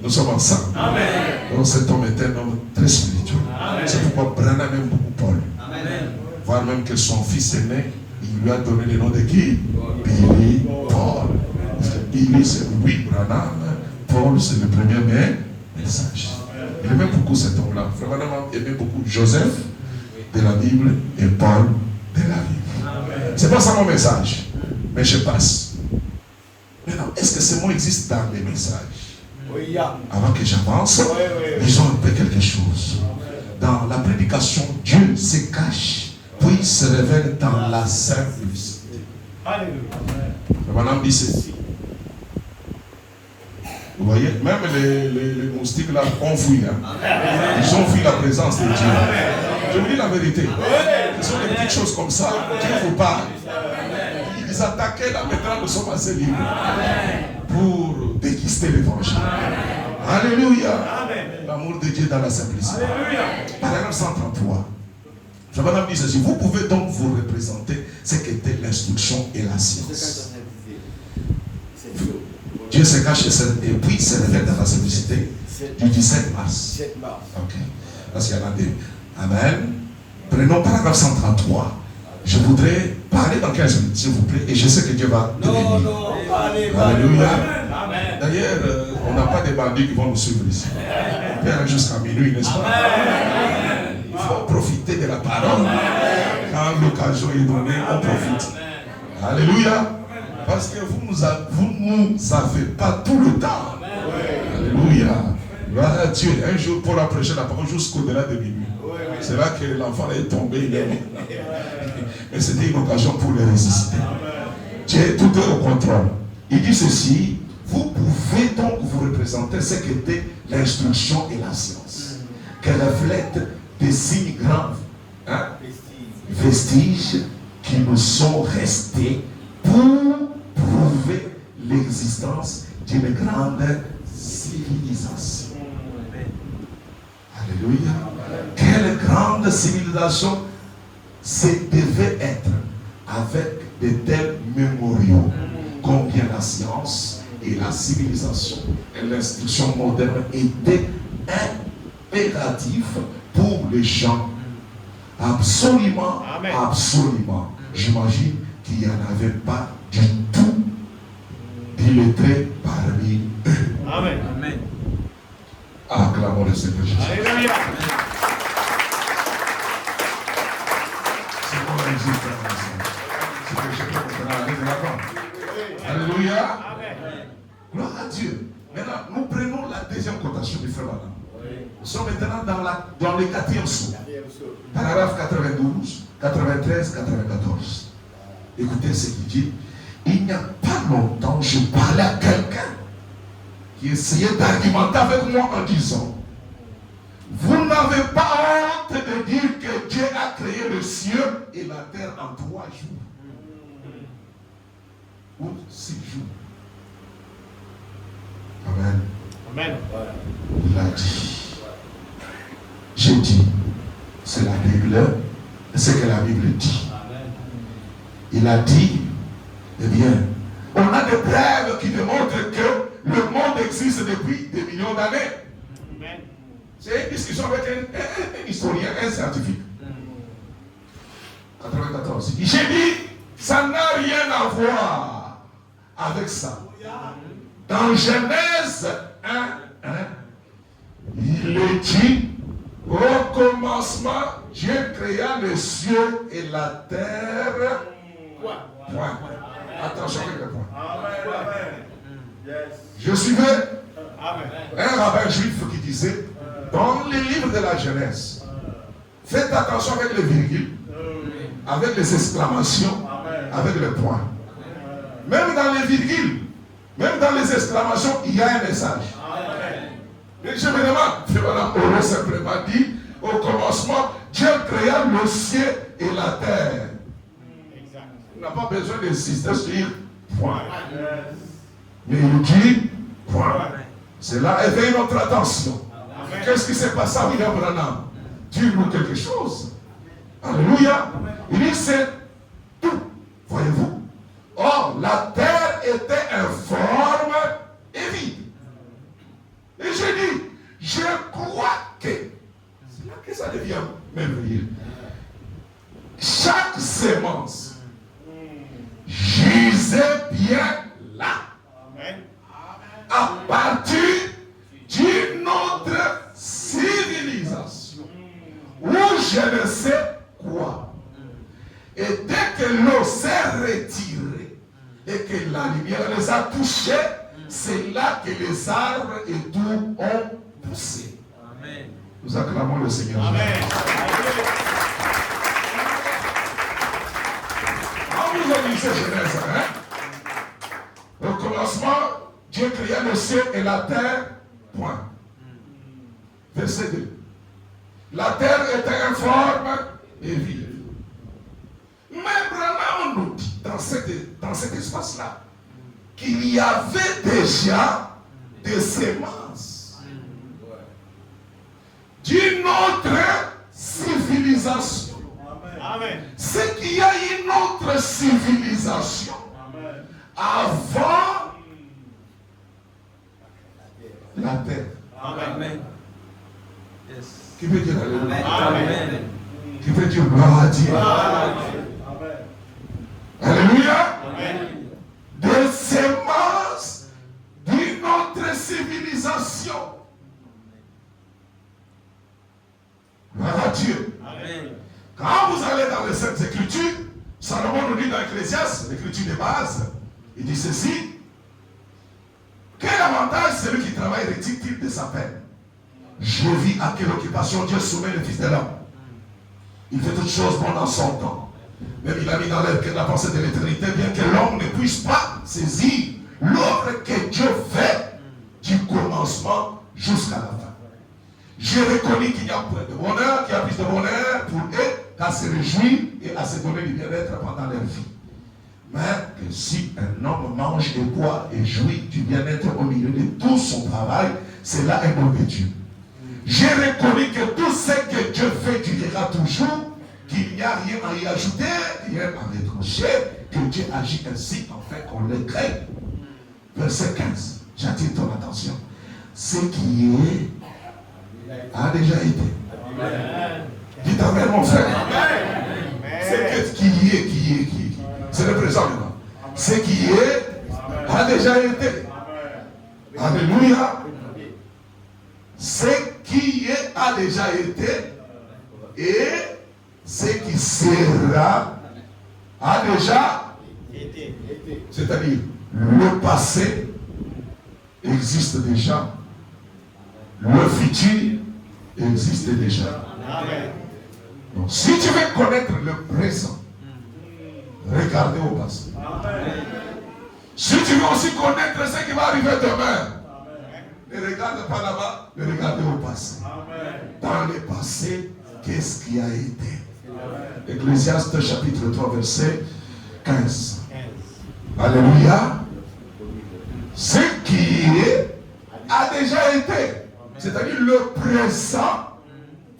Nous sommes ensemble. Donc cet homme est un homme très spirituel. C'est pourquoi Branham aime beaucoup Paul. Voire même que son fils aîné, il lui a donné le nom de qui? Billy Paul. Parce que Billy c'est oui, Branham. Paul c'est le premier message. Il aimait beaucoup cet homme-là. Branham aimait beaucoup Joseph de la Bible et Paul de la Bible. C'est pas ça mon message. Mais je passe. Maintenant, est-ce que ce mot existe dans les messages? Avant que j'avance, disons un peu quelque chose. Dans la prédication, Dieu se cache, puis se révèle dans la simplicité. Le madame dit ceci. Vous voyez, même les moustiques là ont fui. Ils ont fui la présence de Dieu. Je vous dis la vérité. Ce sont des petites choses comme ça. Dieu vous parle. Ils attaquaient là, maintenant nous sommes assez libres pour déguister l'évangile. Alléluia. L'amour de Dieu dans la simplicité. Paragraphe 133. Madame dit ceci. Vous pouvez donc vous représenter ce qu'était l'instruction et la science. Dieu se cache et puis se révèle dans la simplicité. Du 17 mars. Ok. Parce qu'il y en a deux. Amen. Prenons paragraphe 133. Je voudrais parler dans 15 minutes, s'il vous plaît, et je sais que Dieu va te bénir. Alléluia. D'ailleurs, on n'a pas des bandits qui vont nous suivre ici. On peut aller jusqu'à minuit, n'est-ce pas? Il faut profiter de la parole. Quand l'occasion est donnée, on profite. Alléluia. Parce que vous nous avez pas tout le temps. Alléluia. Gloire à Dieu. Un jour, pour la prêcher la parole jusqu'au-delà de minuit. C'est là que l'enfant est tombé, il est mort. Mais c'était une occasion pour le résister. Dieu, tout est au contrôle. Il dit ceci: vous pouvez donc vous représenter ce qu'était l'instruction et la science, qu'elle reflète des signes graves, vestiges qui nous sont restés pour prouver l'existence d'une grande civilisation. Alléluia. Quelle grande civilisation ce devait être avec de tels mémoriaux, combien la science et la civilisation et l'instruction moderne étaient impératifs pour les gens. Absolument, absolument. J'imagine qu'il n'y en avait pas du tout d'illettrés parmi eux. Amen. Acclamons le Seigneur Jésus. Alléluia. C'est mon Jésus. C'est que je peux aller de l'avant. Alléluia. Gloire à Dieu. Maintenant, nous prenons la deuxième cotation du frère Adam. Nous sommes maintenant dans le 4e saut. Paragraphe 92, 93, 94. Écoutez ce qu'il dit. Il n'y a pas longtemps, je parlais à quelqu'un qui essayait d'argumenter avec moi en disant: vous n'avez pas honte de dire que Dieu a créé le ciel et la terre en 3 jours ou 6 jours. Amen. Il a dit. J'ai dit, c'est la Bible, c'est ce que la Bible dit. Il a dit, eh bien, on a des preuves qui démontrent que le monde existe depuis des millions d'années. C'est une discussion avec un historien, un scientifique. 94. J'ai dit, ça n'a rien à voir avec ça. Dans Genèse 1, il est dit: au commencement, Dieu créa le ciel et la terre. Point. Attention avec le point. Je suivais un rabbin juif qui disait, dans les livres de la Genèse, faites attention avec les virgules, avec les exclamations, avec le point. Même dans les virgules, même dans les exclamations, il y a un message. Et je me demande, voilà, on a simplement dit, au commencement, Dieu créa le ciel et la terre. On n'a pas besoin d'insister sur point. Mais il dit point. Cela éveille notre attention. Qu'est-ce qui s'est passé à William Branham? Dis-nous quelque chose. Alléluia. Il dit c'est tout. Voyez-vous? Or, la terre était informe et vide. Et je dis, je crois que, c'est là que ça devient merveilleux. Chaque sémence gisait bien là. À partir d'une autre civilisation. Ou je ne sais quoi. Et dès que l'eau s'est retirée et que la lumière les a touchés, c'est là que les arbres et tout ont poussé. Amen. Nous acclamons le Seigneur. Amen. Quand vous avez lisez Genèse, au commencement, Dieu créa le ciel et la terre, point. Verset 2. La terre était informe et vide. Mais Branham nous dit dans cet espace-là qu'il y avait déjà des semences d'une autre civilisation. Amen. C'est qu'il y a une autre civilisation. Amen. Avant la terre. Amen. Yes. Qui peut dire Alléluia? Amen. Qui peut dire gloire à Dieu? Alléluia. Des semences d'une autre civilisation. Gloire à Dieu. Amen. Quand vous allez dans les Saintes Écritures, Salomon nous dit dans Ecclésiaste, l'écriture de base, il dit ceci: quel avantage celui qui travaille retire-t-il de sa peine? Je vis à quelle occupation Dieu soumet le Fils de l'homme. Il fait toutes choses bonnes en son temps. Même il a mis dans l'air que la pensée de l'éternité, bien que l'homme ne puisse pas saisir l'œuvre que Dieu fait du commencement jusqu'à la fin. J'ai reconnu qu'il y a plus de bonheur, qu'il y a plus de bonheur pour eux qu'à se réjouir et à se donner du bien-être pendant leur vie. Mais que si un homme mange et boit et jouit du bien-être au milieu de tout son travail, c'est là un mauvais Dieu. J'ai reconnu que tout ce que Dieu fait durera toujours, qu'il n'y a rien à y ajouter, rien à retrancher, que Dieu agit ainsi afin qu'on le crée. Verset 15, j'attire ton attention. Ce qui est a déjà été. Dites amen, mon frère. C'est qui est. C'est le présent maintenant. Ce qui est a déjà été. Alléluia. Ce qui est a déjà été et ce qui sera a déjà été. C'est-à-dire, le passé existe déjà. Le futur existe déjà. Donc, si tu veux connaître le présent, regardez au passé. Si tu veux aussi connaître ce qui va arriver demain, ne regarde pas là-bas, mais regardez au passé. Dans le passé, qu'est-ce qui a été? Ecclésiaste chapitre 3, verset 15. Alléluia. Ce qui est a déjà été. C'est-à-dire le présent,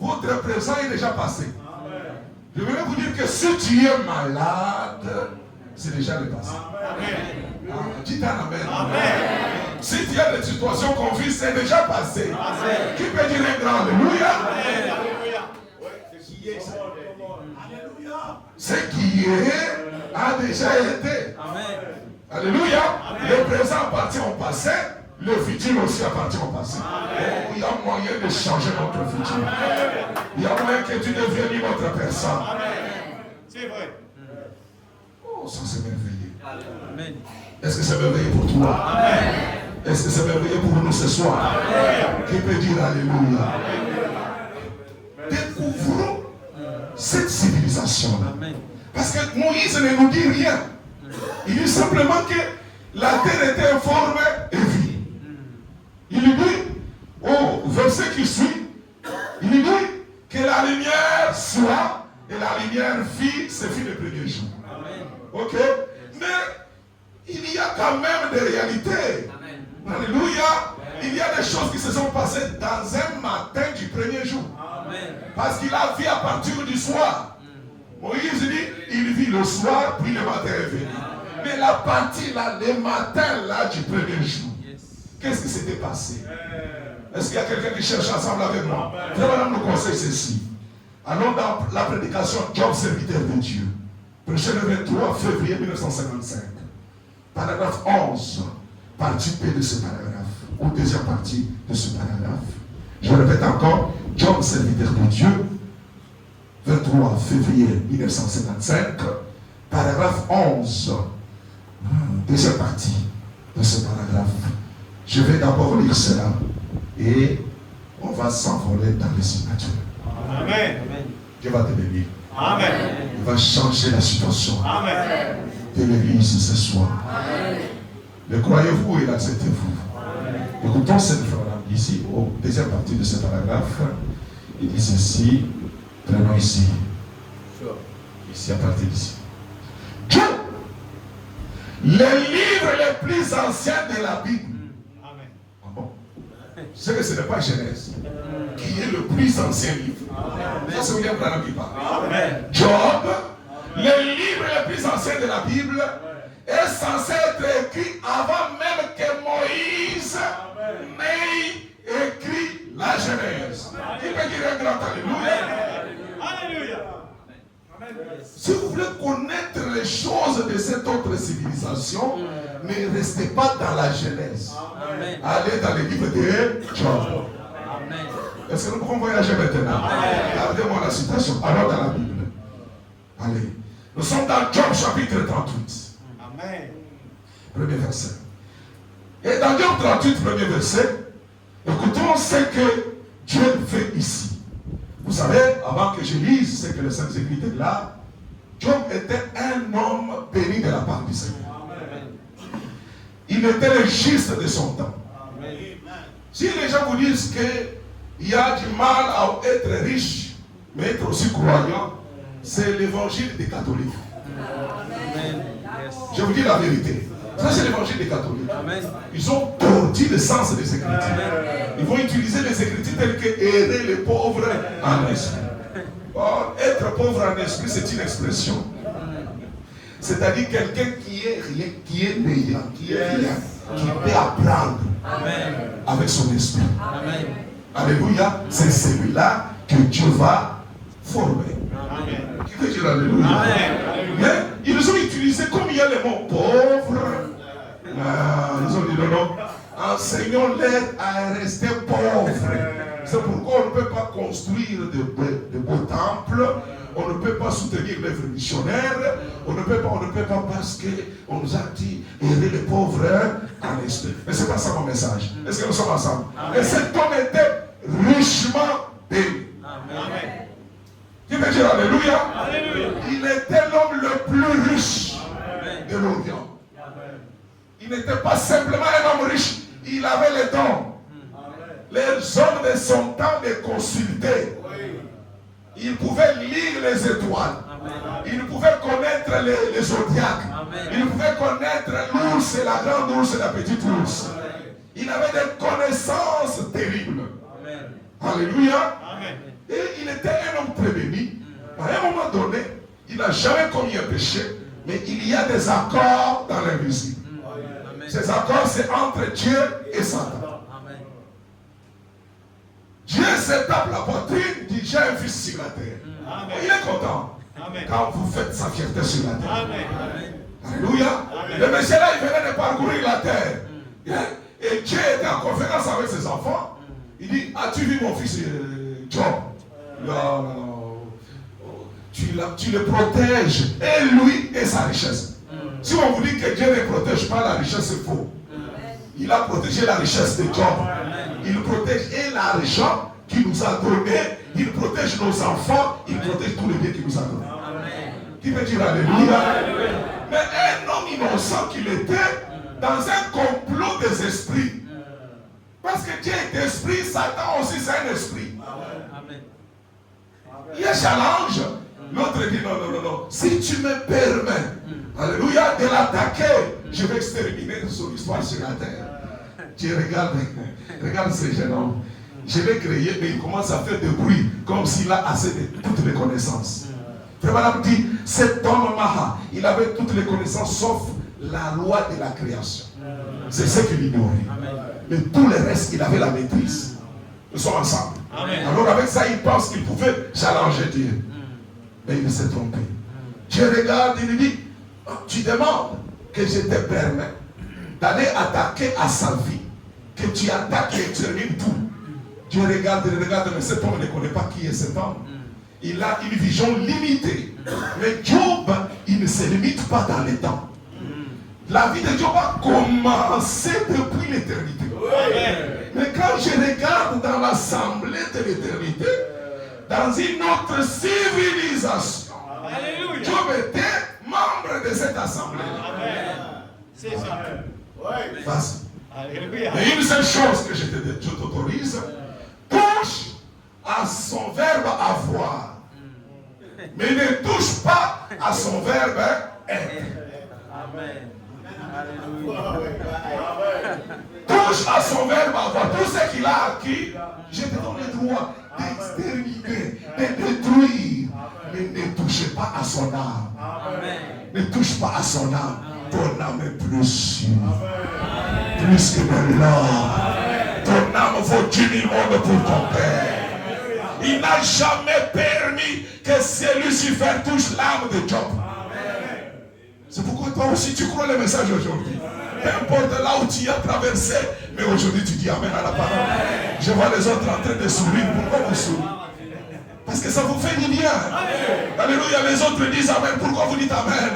votre présent est déjà passé. Je voulais vous dire que si tu es malade, c'est déjà le passé. Dites un amen. Si tu as des situations confuses, c'est déjà passé. Qui peut dire un grand alléluia? Ce qui est a déjà été. Alléluia. Le présent appartient au passé. Le futur aussi appartient au passé. Oh, il y a moyen de changer notre futur. Il y a moyen que tu deviennes une autre personne. C'est vrai. Oh, ça c'est merveilleux. Amen. Est-ce que c'est merveilleux pour toi? Est-ce que c'est merveilleux pour nous ce soir? Qui peut dire Alléluia? Découvrons cette civilisation-là. Parce que Moïse ne nous dit rien. Il dit simplement que la terre était informe et vide. Il lui dit, au verset qui suit, il lui dit que la lumière soit, et la lumière fit, ce fut le premier jour. Ok? Mais il y a quand même des réalités. Alléluia. Il y a des choses qui se sont passées dans un matin du premier jour. Parce qu'il a vu à partir du soir. Moïse dit, il vit le soir, puis le matin est venu. Mais la partie là, le matin là du premier jour, qu'est-ce qui s'était passé? Est-ce qu'il y a quelqu'un qui cherche ensemble avec moi? Frère Madame nous conseille ceci. Allons dans la prédication Job, serviteur de Dieu. Prêché le 23 février 1955. Paragraphe 11, partie P de ce paragraphe, ou deuxième partie de ce paragraphe. Je répète encore, Job, serviteur de Dieu, 23 février 1955, paragraphe 11, deuxième partie de ce paragraphe. Je vais d'abord lire cela et on va s'envoler dans les signatures. Amen. Dieu va te bénir. Amen. Il va changer la situation Amen. de l'église ce soir. Le croyez-vous et l'acceptez-vous? Écoutons cette phrase ici, au deuxième partie de ce paragraphe. Il dit ceci, prenons ici. Ici, à partir d'ici. Dieu, les livres les plus anciens de la Bible. Amen. Ah bon? C'est que ce n'est pas Genèse, qui est le plus ancien livre. Ça, c'est William Branham qui parle. Amen. Job, les livres les plus anciens de la Bible, est censé être écrit avant même que Moïse n'ait écrit Genèse. Il peut dire un grand alléluia. Alléluia. Si vous voulez connaître les choses de cette autre civilisation, ne restez pas dans la Genèse. Amen. Allez dans les livres de Job. Amen. Est-ce que nous pouvons voyager maintenant? Regardez-moi la citation. Alors dans la Bible. Allez. Nous sommes dans Job chapitre 38. Amen. Premier verset. Et dans Job 38, premier verset, écoutons ce que Dieu fait ici. Vous savez, avant que je lise ce que les Saintes Écritures là, Job était un homme béni de la part du Seigneur. Il était le juste de son temps. Si les gens vous disent qu'il y a du mal à être riche, mais être aussi croyant, c'est l'évangile des catholiques. Amen. Yes. Je vous dis la vérité. Ça, c'est l'évangile des catholiques. Amen. Ils ont tordu le sens des Écritures. Ils vont utiliser les Écritures telles que aider les pauvres en esprit. Or, être pauvre en esprit, c'est une expression. C'est-à-dire quelqu'un qui est rien, qui est néant, qui est rien, qui peut apprendre Amen. avec son esprit. Amen. Alléluia. C'est celui-là que Dieu va former. Amen. Qui peut dire Alléluia? Amen. Mais ils ont utilisé, comme il y a le mot pauvre, ils ont dit non, enseignons-les à rester pauvres. C'est pourquoi on ne peut pas construire de beaux temples, on ne peut pas soutenir l'œuvre missionnaire, on ne peut pas parce qu'on nous a dit aider les pauvres en esprit. Mais ce n'est pas ça mon message. Est-ce que nous sommes ensemble? Et cet homme était richement béni. Amen. Qui veut dire Alléluia? Alléluia. Il était l'homme le plus riche de l'Orient. Il n'était pas simplement un homme riche, il avait les dons. Les hommes de son temps les consultaient. Il pouvait lire les étoiles. Il pouvait connaître les zodiaques. Il pouvait connaître l'ours et la grande ours et la petite ours. Il avait des connaissances terribles. Alléluia. Amen. Et il était un homme très béni. À un moment donné, il n'a jamais commis un péché, mais il y a des accords dans l'invisible. Ces accords, c'est entre Dieu et Satan. Dieu se tape la poitrine, dit j'ai un fils sur la terre. Amen. Il est content Amen. quand vous faites sa fierté sur la terre. Amen. Alléluia. Amen. Le monsieur là, il venait de parcourir la terre. Et Dieu était en conférence avec ses enfants. Il dit, as-tu vu mon fils Job? Non, non, non. Tu le protèges. Et lui et sa richesse. Si on vous dit que Dieu ne protège pas la richesse, c'est faux. Il a protégé la richesse de Job. Il protège et l'argent qu'il nous a donné. Il protège nos enfants. Il protège tous les biens qu'il nous a donné. Qui veut dire Alléluia? Mais un homme innocent qu'il était dans un complot des esprits. Parce que Dieu est esprit, Satan aussi c'est un esprit. Il y a challenge. L'autre dit non, non, non, non. Si tu me permets, alléluia, de l'attaquer, je vais exterminer son histoire sur la terre. Dieu regarde ce jeune homme. Je l'ai créé, mais il commence à faire des bruits comme s'il a assez de toutes les connaissances. Frère Madame dit, cet homme Maha, il avait toutes les connaissances sauf la loi de la création. C'est ce qu'il ignorait. Mais tout le reste, il avait la maîtrise. Nous sommes ensemble. Amen. Alors avec ça, il pense qu'il pouvait challenger Dieu. Mais il s'est trompé. Dieu regarde, il lui dit, tu demandes que je te permets d'aller attaquer à sa vie, que tu attaques et termines tout. Dieu regarde, il regarde, mais cet homme ne connaît pas qui est cet homme. Il a une vision limitée. Mais Job, il ne se limite pas dans les temps. La vie de Job a commencé depuis l'éternité. Mais quand je regarde dans l'assemblée de l'éternité, dans une autre civilisation, Alléluia. Job était membre de cette assemblée. Amen. C'est ça. Vas-y. Alléluia. Mais une seule chose que je t'autorise, touche à son verbe avoir. Mais ne touche pas à son verbe être. Amen. Touche à son verbe avoir. Tout ce qu'il a acquis, je te donne le droit d'exterminer, de détruire. Mais ne touchez pas à son âme. Amen. Ne touche pas à son âme. Ton âme est précieuse. Plus que de l'or. Ton âme vaut 10 000 mondes pour ton Père. Il n'a jamais permis que ce Lucifer touche l'âme de Job. C'est pourquoi toi aussi tu crois le message aujourd'hui. Peu importe là où tu as traversé, mais aujourd'hui tu dis Amen à la parole. Je vois les autres en train de sourire. Pourquoi vous souriez? Parce que ça vous fait du bien. Alléluia, les autres disent Amen. Pourquoi vous dites Amen?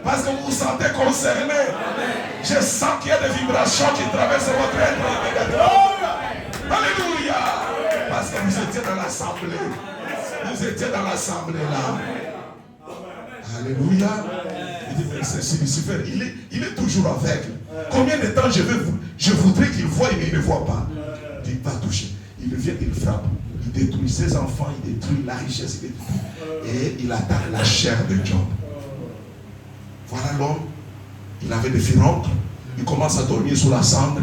Parce que vous vous sentez concerné. Je sens qu'il y a des vibrations qui traversent votre être immédiatement. Alléluia. Parce que vous étiez dans l'assemblée. Vous étiez dans l'assemblée là. Alléluia. Il dit, mais c'est Lucifer, il est toujours aveugle. Combien de temps je voudrais qu'il voie, mais il ne voit pas. Il ne dit pas toucher. Il vient, il frappe. Il détruit ses enfants, il détruit la richesse, il détruit. Et il attaque la chair de Job. Voilà l'homme. Il avait des furoncles. Il commence à dormir sous la cendre.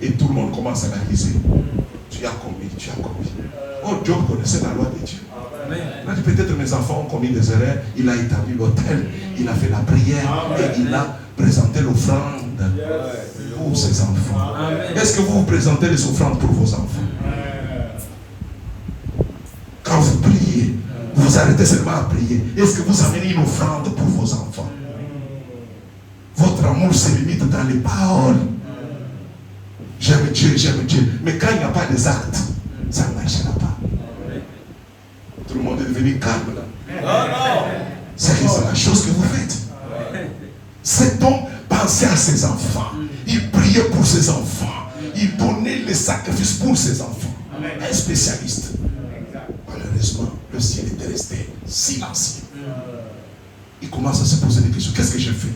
Et tout le monde commence à l'accuser. Tu as commis, tu as commis. Oh, Job connaissait la loi de Dieu. Il a dit peut-être mes enfants ont commis des erreurs. Il a établi l'autel. Il a fait la prière. Et il a présenté l'offrande pour ses enfants. Est-ce que vous présentez les offrandes pour vos enfants? Quand vous priez, vous arrêtez seulement à prier. Est-ce que vous amenez une offrande pour vos enfants? Votre amour se limite dans les paroles. J'aime Dieu, j'aime Dieu. Mais quand il n'y a pas des actes, ça ne marchera pas. Tout le monde est devenu calme là. C'est la chose que vous faites. Cet homme pensait à ses enfants. Il priait pour ses enfants. Il donnait les sacrifices pour ses enfants. Un spécialiste. Malheureusement, le ciel était resté silencieux. Il commence à se poser des questions. Qu'est-ce que j'ai fait?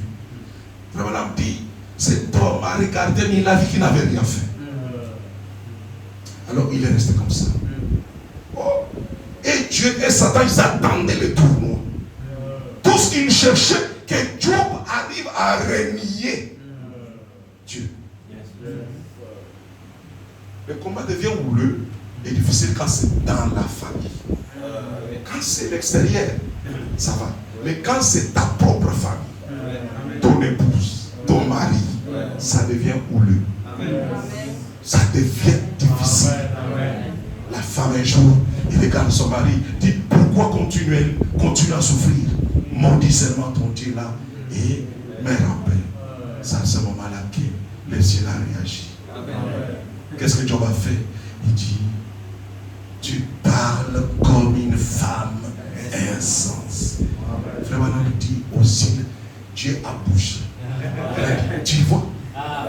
Vraiment, il dit, cet homme a regardé, mais il a vu qu'il n'avait rien fait. Alors il est resté comme ça. Oh. Et Dieu et Satan, ils attendaient le tournoi. Tout ce qu'ils cherchaient, que Job arrive à renier Dieu. Le combat devient houleux et difficile quand c'est dans la famille. Quand c'est l'extérieur, ça va. Mais quand c'est ta propre famille, ton épouse, ton mari, ça devient houleux. Ça devient difficile. La femme un jour, il regarde son mari, dit pourquoi continuer à souffrir? Maudit seulement ton Dieu là et me rappelle. C'est à ce moment-là que le ciel a réagi. Qu'est-ce que Job a fait? Il dit, tu parles comme une femme insensée. Vraiment, il dit au ciel, Dieu a bougé. Tu vois,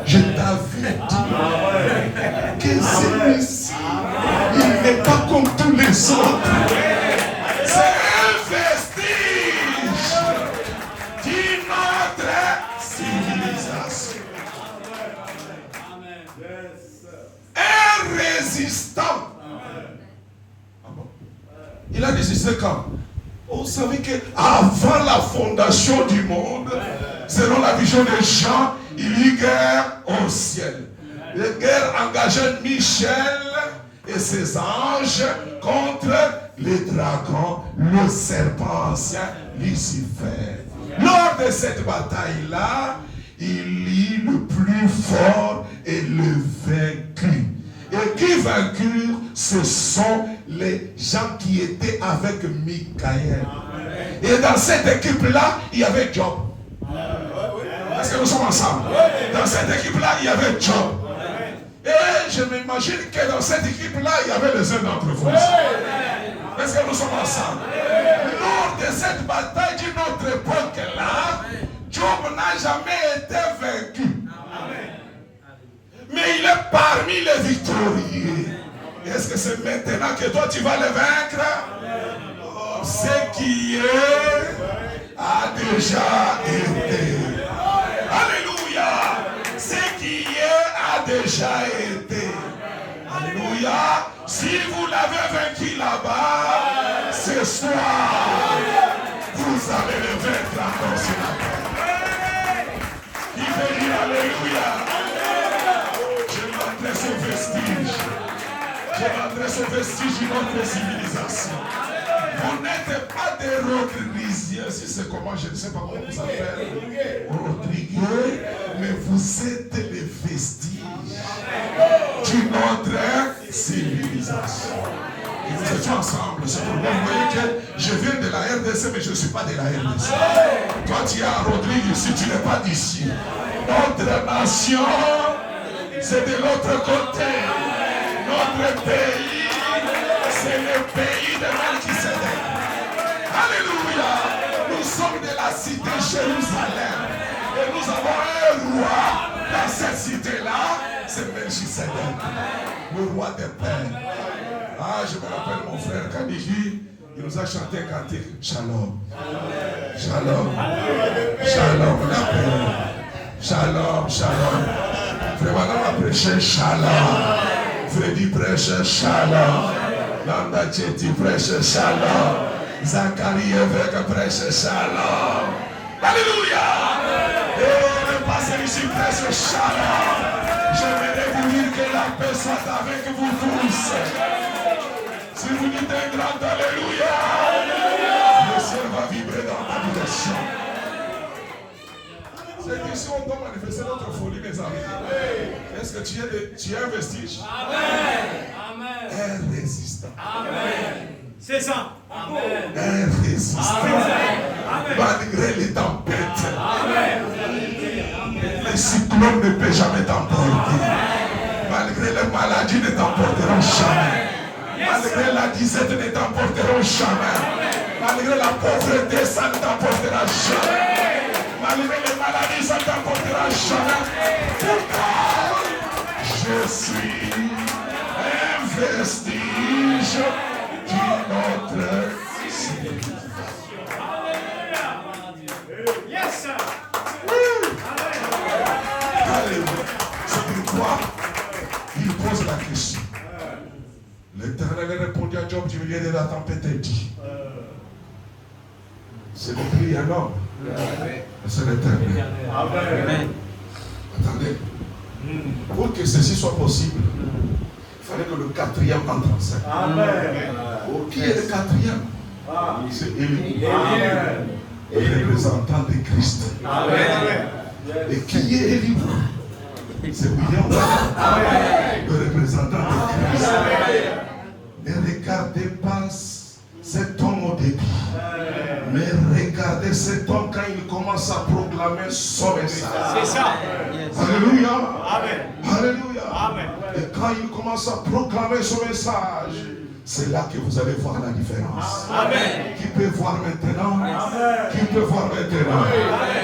je t'avais dit que celui-ci, il n'est pas comme tous les autres. C'est un vestige d'une autre civilisation. Un résistant. Ah bon? Il a résisté quand? Vous savez qu'avant la fondation du monde, selon la vision des gens, il y eut guerre au ciel. Les guerres engageaient Michel et ses anges contre les dragons, le serpent ancien, Lucifer. Lors de cette bataille-là, il y eut le plus fort et le vaincu. Et qui vainquirent, ce sont les gens qui étaient avec Michael. Et dans cette équipe-là, il y avait Job. Est-ce que nous sommes ensemble? Dans cette équipe-là, il y avait Job. Et je m'imagine que dans cette équipe-là, il y avait les uns d'entre vous. Est-ce que nous sommes ensemble? Lors de cette bataille d'une autre époque-là, Job n'a jamais été vaincu. Mais il est parmi les victorieux. Est-ce que c'est maintenant que toi tu vas le vaincre? Oh, ce qui est a déjà été. Alléluia. Ce qui est a déjà été. Alléluia. Si vous l'avez vaincu là-bas, ce soir, vous allez le vaincre encore sur la terre. Il veut dire Alléluia. Ce vestige. Je m'adresse au vestige d'une autre civilisation. Vous n'êtes pas des Rodriguiens, si c'est comment, je ne sais pas comment vous appelez. Rodriguez, mais vous êtes les vestiges d'une autre Texas. Et nous étions ensemble. C'est pourquoi vous voyez que je viens de la RDC, mais je ne suis pas de la RDC. Toi, tu es à Rodrigue ici, tu n'es pas d'ici. Notre nation, c'est de l'autre côté. Notre pays, c'est le pays de Melchisedec. Alléluia. Nous sommes de la cité Jérusalem. Et nous avons un roi dans cette cité-là. C'est Melchisedec, le roi des pères. Ah, je me rappelle mon frère Kadiji, il nous a chanté un cantique. Shalom. Shalom. Shalom. La paix. Shalom. Shalom. Vraiment, on a prêché Shalom. Freddy prêche Shalom. Nanda Cheti prêche Shalom. Zacharie Évêque prêche Shalom. Alléluia. Et le pasteur ici prêche Shalom. J'aimerais vous dire que la paix soit avec vous tous. Si vous dites un grand Alléluia, le ciel va vibrer dans ta direction. C'est ici on doit manifester notre folie, mes amis. Est-ce que tu es un vestige? Amen. Un résistant. Amen. C'est ça. Amen. Un résistant. Malgré les tempêtes. Amen. Les cyclones ne peuvent jamais t'emporter. Malgré les maladies ne t'emporteront jamais. Malgré la disette ne t'emporteront jamais. Malgré la pauvreté, ça ne t'emportera jamais. Malgré les maladies, ça ne t'emportera jamais. Pourquoi je suis un vestige de notre civilisation. Yes, sir. Alléluia. C'est pourquoi il pose la question. L'Éternel répondit à Job du milieu de la tempête et dit, c'est le prix à l'homme. C'est l'Éternel. Amen. Attendez. Pour que ceci soit possible, il fallait que le quatrième entre en scène. Amen. Qui est le quatrième? C'est Élie, Amen. le représentant de Christ. Amen. Et qui est Élie? C'est William, le représentant de Christ. Ne regardez pas cet homme au début, mais regardez cet homme quand il commence à proclamer son message. C'est ça. Alléluia. Amen. Alléluia. Amen. Et quand il commence à proclamer son message, c'est là que vous allez voir la différence. Amen. Qui peut voir maintenant? Amen. Qui peut voir maintenant?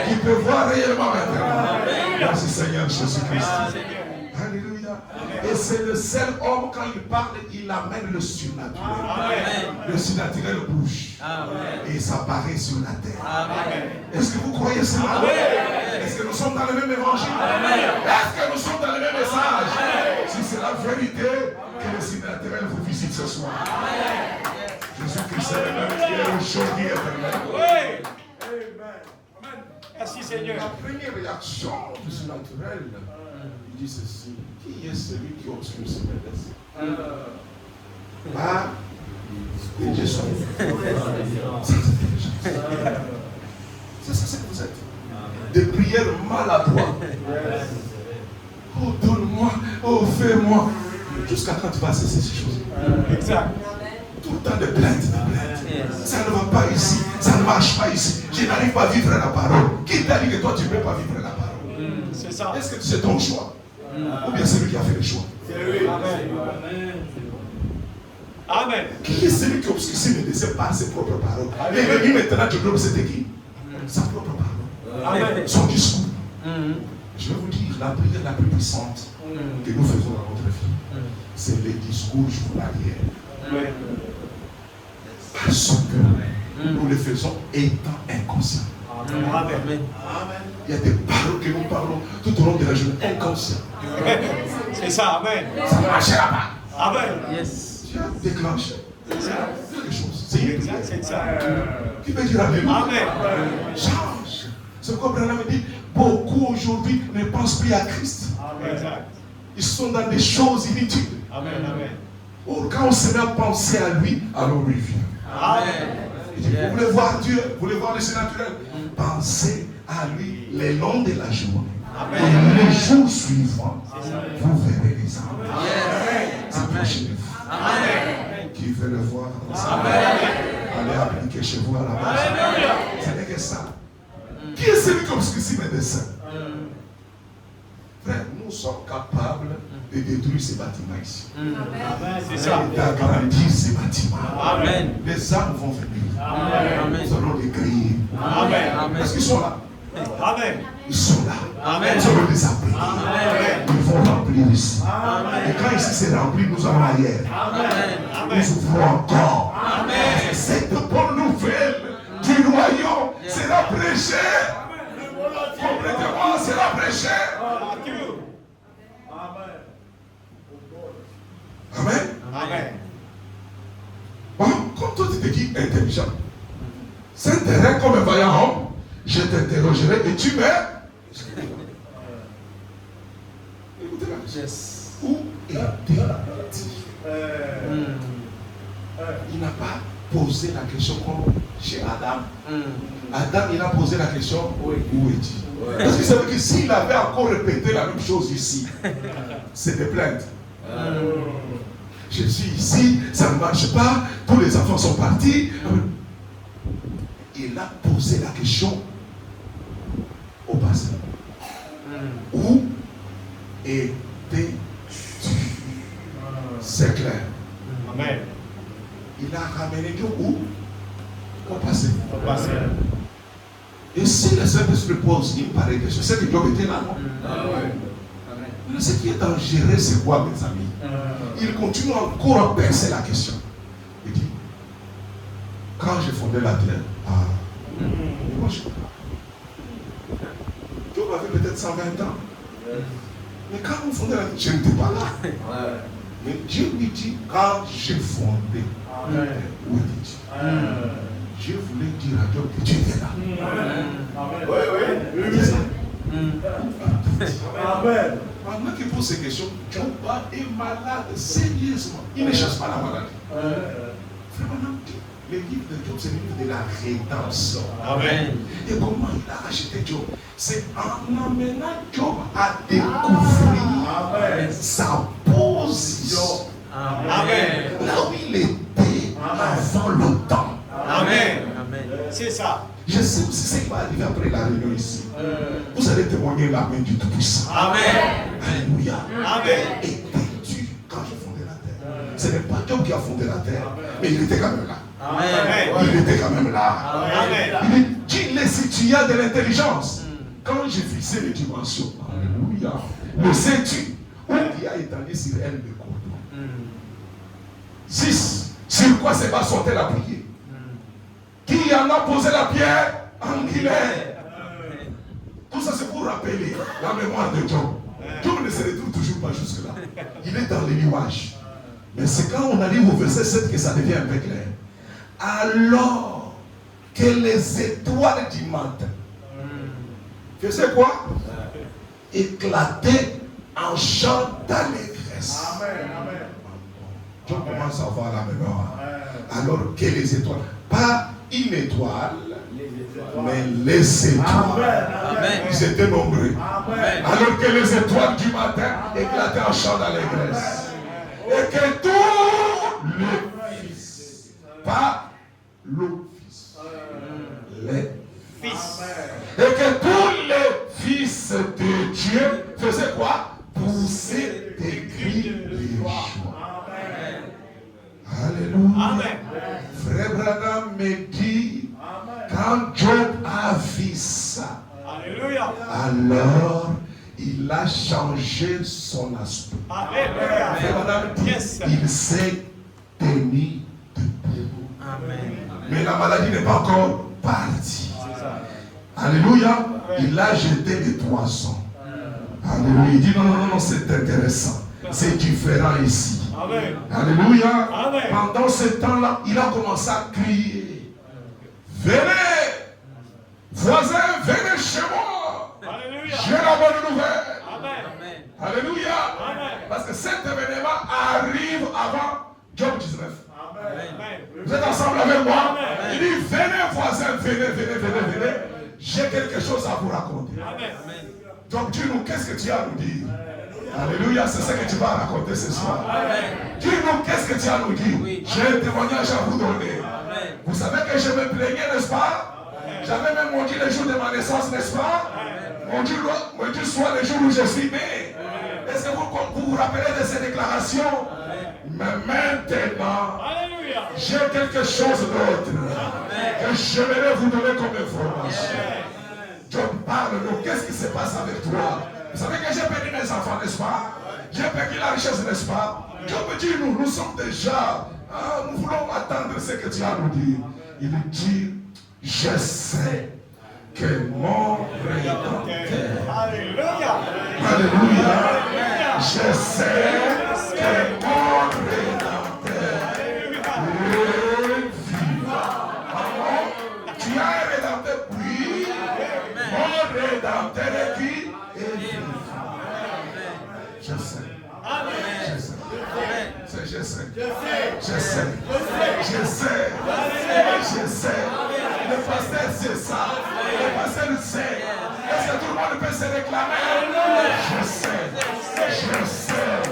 Qui peut voir réellement maintenant? Merci Seigneur Jésus-Christ. Alléluia. Et c'est le seul homme, quand il parle, il amène le surnaturel. Amen. Le surnaturel bouge. Amen. Et ça apparaît sur la terre. Amen. Est-ce que vous croyez cela? Est-ce que nous sommes dans le même évangile? Est-ce que nous sommes dans le même message? Si c'est la vérité, que le surnaturel vous visite ce soir. Jésus-Christ est le même hier, aujourd'hui et éternellement. Oui. Amen. Merci Seigneur. La première réaction du surnaturel, il dit ceci: qui est celui qui obscure ses médecins? Ah, et Dieu soit. C'est ça ce que vous êtes. Des prières maladroites. Oh, donne-moi, oh, fais-moi. Jusqu'à quand tu vas cesser ces choses? Exact. Tout le temps de plaintes, Ça ne va pas ici, ça ne marche pas ici. Je n'arrive pas à vivre la parole. Qui t'a dit que toi tu ne peux pas vivre la parole? C'est ça. Est-ce que c'est ton choix? Ou bien c'est lui qui a fait le choix? C'est lui. Amen. Amen. Qui est celui qui obscurcit ne sait pas ses propres paroles? Et il dit maintenant, tu dois c'était qui? Sa propre parole. Amen. Son discours. Je vais vous dire, la prière la plus puissante que nous faisons dans notre vie, c'est le discours journalier. Parce que nous le faisons étant inconscients. Amen. Il y a des paroles que nous parlons tout au long de la journée, inconscients. C'est ça. Amen. Ça ne marchera pas. Amen. Yes. Tu as déclenché quelque chose. C'est une prière. C'est ça. Qui veut dire alléluia? Amen. Change. C'est pourquoi Branham dit, beaucoup aujourd'hui ne pensent plus à Christ. Exact. Ils sont dans des choses inutiles. Amen. Amen. Or, quand on se met à penser à lui, alors lui vient. Amen. Il dit, vous voulez voir Dieu, vous voulez voir le surnaturel, pensez à lui le long de la journée. Et le jour suivant, vous verrez les anges. Yes. Approchez de vous. Amen. Qui veut le voir? Amen. Allez appliquer chez vous à la base. Ce n'est que ça. Qui est celui qui obscurcit mes desseins? Frère, nous sommes capables de détruire ces bâtiments ici. C'est ça. D'agrandir ces bâtiments. Amen. Les âmes vont venir. Amen. Nous allons les griller. Amen. Parce qu'ils sont là. Amen. Ils sont là. Amen. Nous allons les appeler. Amen. Ils vont remplir ici. Amen. Et quand ici c'est rempli, nous allons ailleurs. Amen. Nous ouvrons encore. Amen. Cette bonne nouvelle du royaume sera prêchée. Complètement sera prêchée. Amen. Amen. Bon, comme toi tu te dis intelligent, Saint-Thérèse comme un vaillant homme, je t'interrogerai et tu me. Écoutez la question. Où était-il? Il n'a pas posé la question comme chez Adam. Adam, il a posé la question où est-il? Parce qu'il savait que s'il avait encore répété la même chose ici, c'est des plaintes. Je suis ici, ça ne marche pas, tous les enfants sont partis. Il a posé la question au passé. Où étais-tu? C'est clair. Amen. Il a ramené Dieu où? Au passé. Au passé. Et si le Saint-Esprit pose une pareille question, c'est que Dieu était là, non? Mais ce qui est dangereux, c'est quoi, mes amis? Il continue encore à percer la question. Il dit, quand j'ai fondé la terre, moi je Dieu avait peut-être 120 ans. Mais quand on fondait la terre, je n'étais pas là. Mais Dieu lui dit, quand j'ai fondé, où étais-tu? Je voulais dire à Dieu que tu étais là. Oui. C'est ça. Amen. Pendant qu'il pose ces questions, Job est malade sérieusement. Il ne cherche pas la maladie. Vraiment, le livre de Job, c'est le livre de la rédemption. Amen. Et comment il a racheté Job? C'est en amenant Job à découvrir sa position. Amen. Là où il était avant le temps. Amen. C'est ça. Je sais aussi ce qui va arriver après la réunion ici. Vous allez témoigner la main du Tout-Puissant. Amen. Alléluia. Amen. Étais-tu quand je fondais la terre? Ce n'est pas Dieu qui a fondé la terre, mais il était quand même là. Amen. Il était quand même là. Amen. Il dit, il est situé de l'intelligence. Quand j'ai fixé les dimensions, alléluia, le sais-tu où il a étendu sur elle le cordon? 6. Sur quoi c'est pas sauter la prière? Qui en a posé la pierre angulaire? Tout ça c'est pour rappeler la mémoire de Job. Job ne se retrouve toujours pas jusque-là. Il est dans les nuages. Mais c'est quand on arrive au verset 7 que ça devient un peu clair. Alors que les étoiles du matin faisaient quoi? Éclataient en chant d'allégresse. Job commence à avoir la mémoire. Alors que les étoiles, pas une étoile, mais les étoiles. Ils étaient nombreux. Alors que les étoiles du matin éclataient en chant d'allégresse. Et que tous les fils, pas l'office, les fils, et que tous les fils de Dieu faisaient quoi? Pousser des cris de joie. Alléluia. Amen. Frère Branham me dit, quand Job a vu ça, Alléluia. alors il a changé son aspect. Alléluia. Frère Branham dit, Yes. il s'est tenu debout. Amen. Mais la maladie n'est pas encore partie. Alléluia. Il a jeté les poissons. Alléluia. Il dit, non, c'est intéressant. C'est différent ici. Amen. Alléluia. Amen. Pendant ce temps-là, il a commencé à crier. Venez, voisins, venez chez moi. Alléluia. J'ai la bonne nouvelle. Amen. Alléluia. Amen. Parce que cet événement arrive avant Job 19. Amen. Vous êtes ensemble avec moi? Amen. Il dit, venez voisins, venez. J'ai quelque chose à vous raconter. Amen. Donc dis-nous, qu'est-ce que tu as à nous dire? Alléluia, c'est ce que tu vas raconter ce soir. Dis-nous, qu'est-ce que tu as à nous dire? J'ai un témoignage à vous donner. Vous savez que je me plaignais, n'est-ce pas? J'avais même maudit le jour de ma naissance, n'est-ce pas? Mon Dieu soit le jour où je suis né. Est-ce que vous vous rappelez de ces déclarations? Mais maintenant, j'ai quelque chose d'autre que j'aimerais vous donner comme information. Job, parle-nous, qu'est-ce qui se passe avec toi? Vous savez que j'ai perdu mes enfants, n'est-ce pas? J'ai perdu la richesse, n'est-ce pas? Job dit, nous sommes déjà, nous voulons attendre ce que tu as à nous dire. Il dit, je sais que mon Rédempteur. Alléluia. Je sais que mon Rédempteur est vivant. Tu as un Rédempteur, oui. Mon Rédempteur est qui? Est vivant. Je sais. Je sais. Je sais. Je sais. Je sais. Je sais. Le pasteur sait ça. Le pasteur le sait. Est-ce que tout le monde peut se réclamer? Je sais. Je sais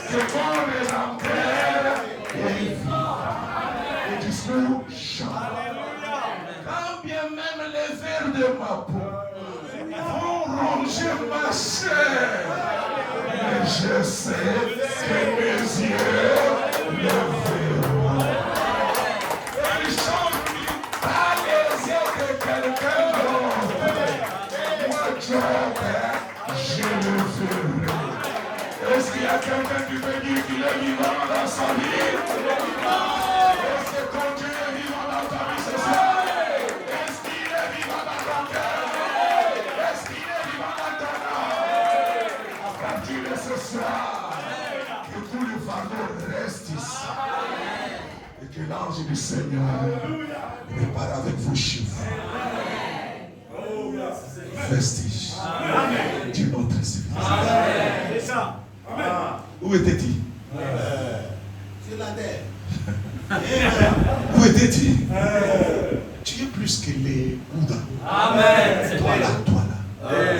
que mon Rédempteur est vivant. Le discours chante. Quand bien même les vers de ma peau vont ronger ma chair, mais je sais que mes yeux le verront. Elle chante par les yeux de quelqu'un d'autre. Moi, je le verrai. Est-ce qu'il y a quelqu'un qui peut dire qu'il est vivant dans sa vie? Est-ce que ton Dieu est vivant dans ta vie ce soir? Est-ce qu'il est vivant dans ton cœur? Est-ce qu'il est vivant dans ton âme? À partir de ce soir, que tout le fardeau reste ici. Et que l'ange du Seigneur repart avec vous chez vous. Vestige d'une autre civilisation. Où était-il? Sur la terre. Où était-il? Tu es plus que les Bouddhas. Amen. Toi là.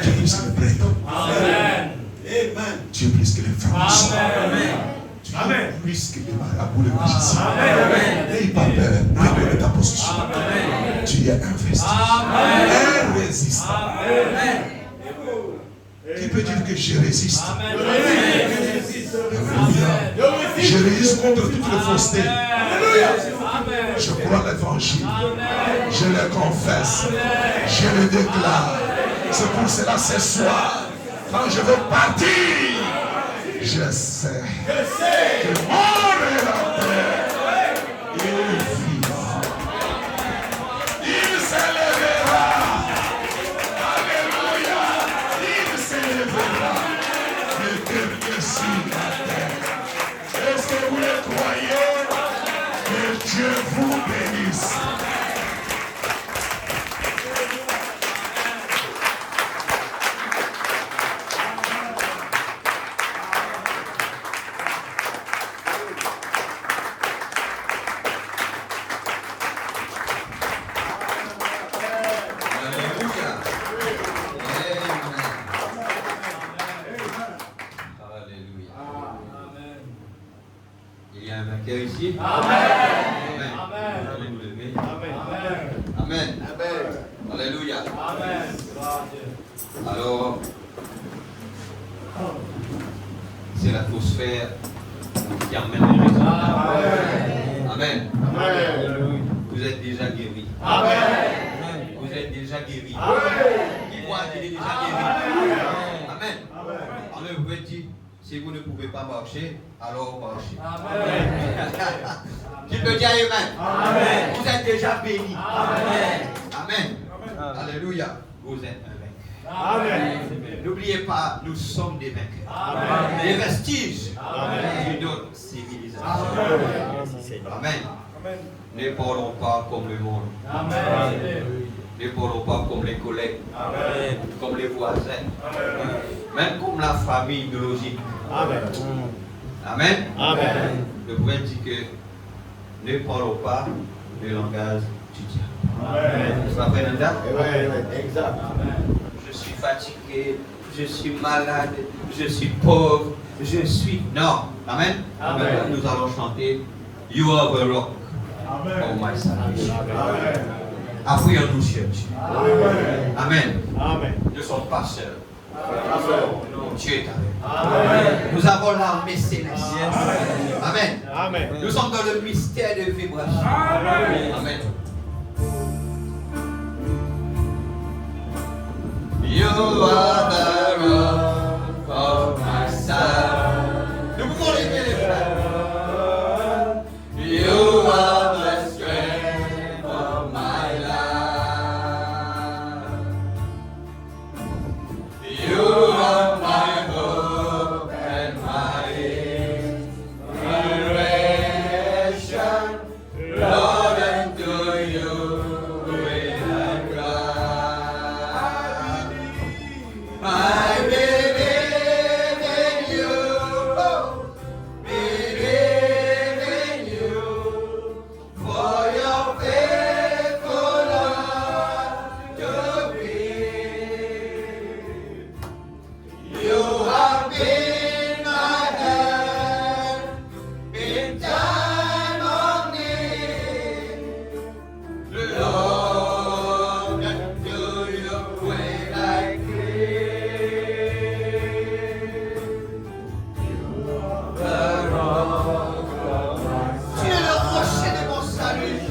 Tu es plus que les Bretons. Amen. Tu es plus que les francs-maçons. Tu es plus que les marabouts, les magiciens. N'aie pas peur. Reconnais ta position. Tu es un vestige. Un résistant. Qui peut dire que je résiste? Je résiste contre toutes les faussetés. Je crois l'évangile. Je le confesse. Je le déclare. C'est pour cela ce soir, quand je veux partir, je sais que mon Rédempteur est vivant. Il s'élèvera. Alléluia. Il s'élèvera. Le dernier sur la terre. Est-ce que vous le croyez? Que Dieu vous bénisse. Ici. Amen. Amen. Amen. Amen. Amen. Alléluia. Amen. Alors, c'est l'atmosphère qui amène les résultats. Amen. Amen. Vous êtes déjà guéris. Amen. Vous êtes déjà guéris. Qui voit qu'il est déjà guéri. Amen. Alors, vous pouvez dire, si vous ne pouvez pas marcher, alors marchez. Amen. Tu peux dire Amen. Amen. Vous êtes déjà bénis. Amen. Amen. Alléluia. Vous êtes un vainqueur. Amen. N'oubliez pas, nous sommes des vainqueurs. Amen. Des vestiges d'une autre civilisation. Amen. Amen. Ne parlons pas comme le monde. Amen. Ne parlons pas comme les collègues. Amen. Comme les voisins. Amen. Même comme la famille biologique. Amen. Amen. Amen. Je pourrais dire que ne parlons pas le langage du diable. Amen. Ça fait un date? Oui, exact. Je suis fatigué je suis malade, je suis pauvre, je suis... Non. Amen. Amen. Nous allons chanter You are the rock Amen. of my salvation. Amen. Appuyons-nous sur Dieu. Amen. Amen. Amen. Nous ne sommes pas seuls. Amen. Dieu est avec nous. Amen. Nous avons l'armée céleste. Amen. Amen. Nous sommes dans le mystère de vibration. Amen. Amen. You are the rock of my salvation. Nous pouvons lever les frères. You are the strength of my life. You are my hope and my inspiration. Lord, unto you will I cry. I believe in you. Believe in you. For your faithful love to me. You have been my help in time of need. Lord, unto you will I cling. The rock of my Tu es le rocher de mon salut.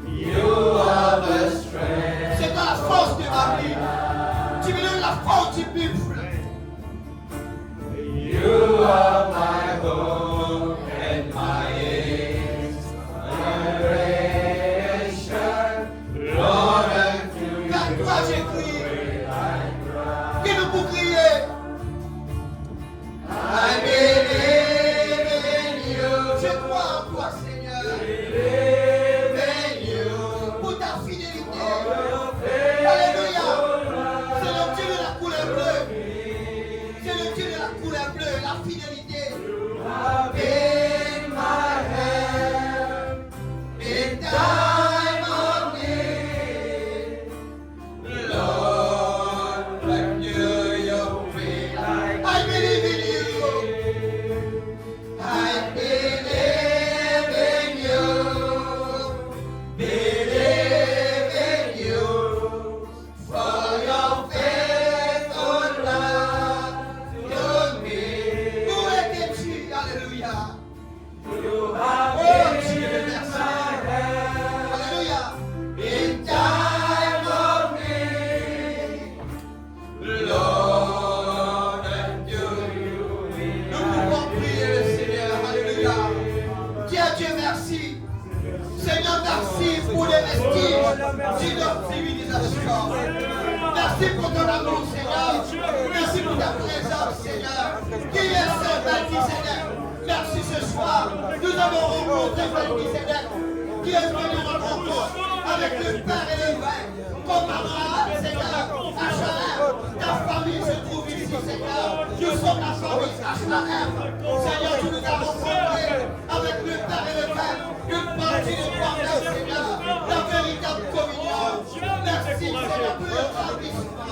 You are the strength. C'est pas la force de ma vie. Tu me donnes la force du buffle. You are my hope and my inspiration. Lord, unto you. Car toi j'écris. Qui nous pour crier? I believe in you. Je crois en toi, Seigneur. Believe in you. Pour ta fidélité. Alléluia. C'est le Dieu de la couleur bleue. C'est le Dieu de la couleur bleue, la fidélité. In my hand, in time of need. Lord, let your will. I believe in you. I believe in you. Believe in you. For your faithful love to me. Où étais-tu? Alléluia. Oh Dieu, merci. Alléluia. In time of need. Lord, unto you. Nous pouvons prier le Seigneur. Alléluia. Dieu, merci. Seigneur, merci pour les vestiges de notre civilisation. Merci pour ton amour, Seigneur. Merci pour ta présence, Seigneur. Qui est Saint Melchisédek? Merci ce soir. Nous avons rencontré Melchisédek qui est venu en rencontre avec le Père et le Père. Comme Abraham, Seigneur, Abraham, ta famille se trouve ici, Seigneur. Nous sommes la famille Abraham. Seigneur, tu nous as rencontrés avec le Père et le Père. Une partie de toi-même, Seigneur. La véritable communion. Merci, Seigneur, pour le ravissement.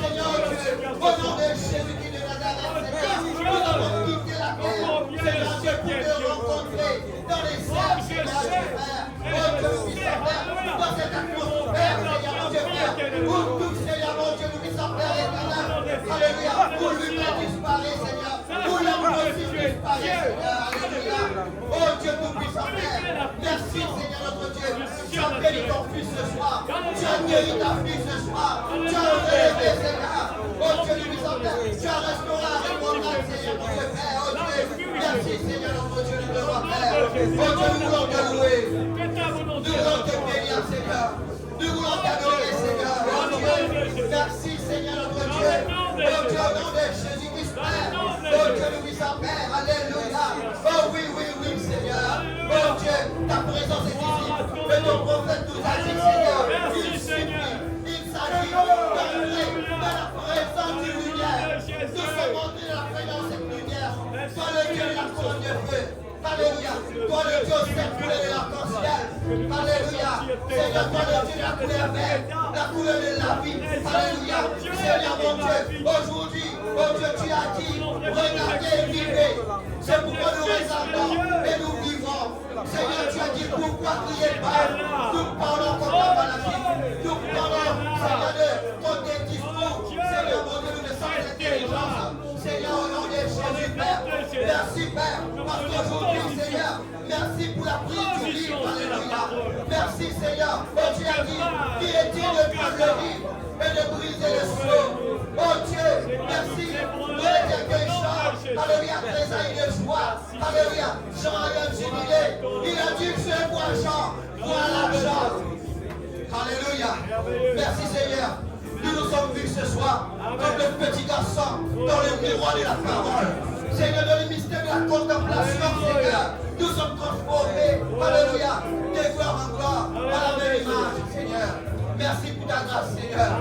Seigneur Dieu, au nom de Jésus-Christ de Nazareth, Seigneur, nous avons quitté la terre. Seigneur Dieu, pour te rencontrer dans les airs, Seigneur Dieu, Père. Oh Dieu, nous puissions faire dans cette atmosphère, Seigneur mon Dieu, Père. Pour tout, Seigneur mon Dieu, nous puissions faire éternel. Alléluia. Pour l'humain disparaît, Seigneur. Pour l'homme aussi disparaît, Seigneur. Alléluia. Oh Dieu, nous puissions faire. Merci, Seigneur notre Dieu. Tu as béni ton fils ce soir. Tu as guéri ta fille ce soir. Tu as relevé, Seigneur. Oh Dieu, nous puissions faire. Tu as restauré avec mon âme, Seigneur mon Dieu, Père. Oh Dieu, merci, Seigneur notre Dieu, de te voir, Père. Oh Dieu, nous voulons te louer. Nous voulons te bénir, Seigneur. Nous voulons t'adorer, Seigneur. Oh Dieu, merci, Seigneur notre Dieu. Oh Dieu, au nom de Jésus-Christ, Père. Oh Dieu, nous puissions faire. Alléluia. Oh oui, oui, oui, Seigneur. Oh Dieu, ta présence est ici. Que ton prophète nous a dit, Seigneur. Il supplie. Il s'agit d'entrer dans la présence du lumière. Nous sommes entrés dans la présence de cette lumière. Toi le Dieu de la couronne de feu. Alléluia. Toi le Dieu au cercle de l'arc-en-ciel. Alléluia. Seigneur, toi le Dieu de la couleur verte, la couleur de la vie. Alléluia. Seigneur mon Dieu, aujourd'hui, oh Dieu, tu as dit, regardez et vivez. C'est pourquoi nous regardons et nous vivons. Seigneur, tu as dit, pourquoi crier pas? Nous parlons contre la maladie. Nous parlons, Seigneur, contre des discours. Seigneur mon Dieu, nous ne sommes intelligence. Seigneur, au nom de Jésus, Père. Merci, Père, parce qu'aujourd'hui, Seigneur, merci pour la prise du livre. Alléluia. Merci, Seigneur. Oh, tu as dit, qui est-il de prendre le livre et de briser le sceau? Oh Dieu, merci. Nous étions quelque chose. Alléluia, présent et de joie. Alléluia. Jean a eu un jubilé. Il a dit, je vois Jean, vois l'argent. Alléluia. Merci, Seigneur. Nous nous sommes vus ce soir comme le petit garçon dans le miroir de la parole. Seigneur, dans le mystère de la contemplation, Seigneur, nous sommes transformés, alléluia, de gloire en gloire, à la même image, Seigneur. Merci pour ta grâce, Seigneur.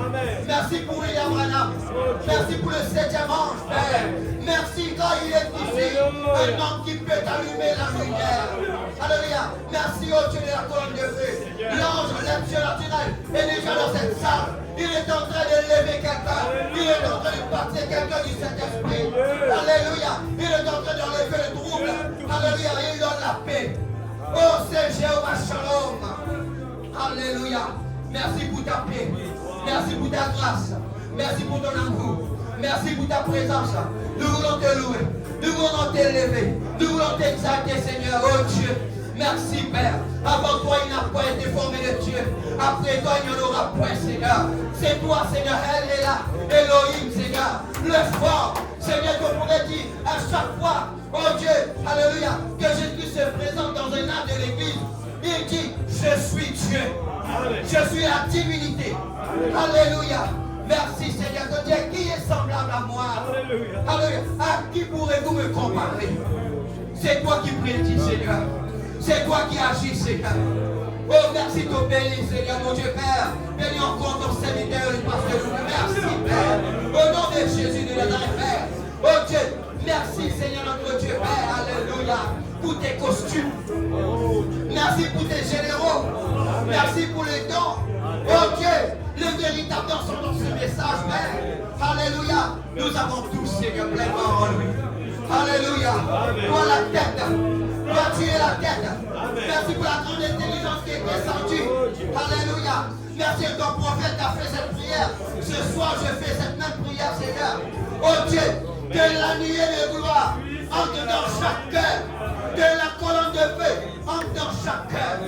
Merci pour William Branham. Merci pour le 7e ange, Père. Merci quand il est ici, un homme qui peut allumer la lumière. Alléluia. Merci au Dieu de la colonne de feu. L'ange, l'Action naturel, est déjà dans cette salle. Il est en train de lever quelqu'un. Il est en train de partir quelqu'un du Saint-Esprit. Alléluia. Il est en train d'enlever le trouble. Alléluia. Il donne la paix. Oh, c'est Jéhovah Shalom. Alléluia. Merci pour ta paix. Merci pour ta grâce. Merci pour ton amour. Merci pour ta présence. Nous voulons te louer. Nous voulons t'élever. Nous voulons t'exalter, Seigneur. Oh Dieu. Merci, Père. Avant toi, il n'a pas été formé de Dieu. Après toi, il n'y en aura point, Seigneur. C'est toi, Seigneur. Elle est là. Elohim, Seigneur. Le fort. Seigneur, que pourrait dire à chaque fois, oh Dieu, alléluia, que Jésus se présente dans un âme de l'église. Il dit, je suis Dieu. Je suis la divinité. Alléluia. Merci, Seigneur. De Dieu, qui est semblable à moi? Alléluia. À qui pourrez-vous me comparer? C'est toi qui prédis, Seigneur. C'est toi qui agis, Seigneur. Oh, merci de bénir, Seigneur, mon Dieu, Père. Bénis encore ton serviteur, le pasteur. Merci, Père. Au nom de Jésus de Nazareth, Père. Oh Dieu, merci, Seigneur, notre Dieu, Père. Alléluia. Pour tes costumes. Merci pour tes généraux. Merci pour les dons. Oh Dieu, le véritable don sont dans ce message, Père. Alléluia. Nous avons tous, Seigneur, pleinement en lui. Alléluia. Toi la tête. Toi tu es la tête. Merci pour la grande intelligence qui est descendue. Alléluia. Merci que ton prophète a fait cette prière. Ce soir, je fais cette même prière, Seigneur. Oh Dieu, que la nuée de gloire entre dans chaque cœur. Que la colonne de feu entre dans chaque cœur.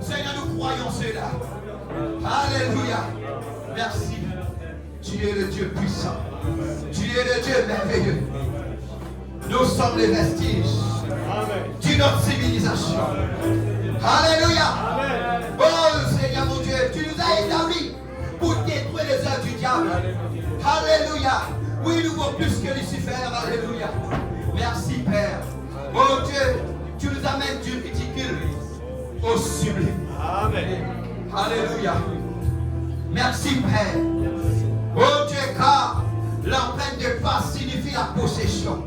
Seigneur, nous croyons cela. Alléluia. Merci. Tu es le Dieu puissant. Tu es le Dieu merveilleux. Nous sommes les vestiges d'une autre civilisation. Alléluia. Oh Seigneur mon Dieu, tu nous as établis pour détruire les œuvres du diable. Alléluia. Oui, nous vaut plus que Lucifer. Alléluia. Merci Père. Oh Dieu, tu nous amènes du ridicule au sublime. Amen. Alléluia. Merci Père. Oh Dieu, car l'empreinte de pas signifie la possession.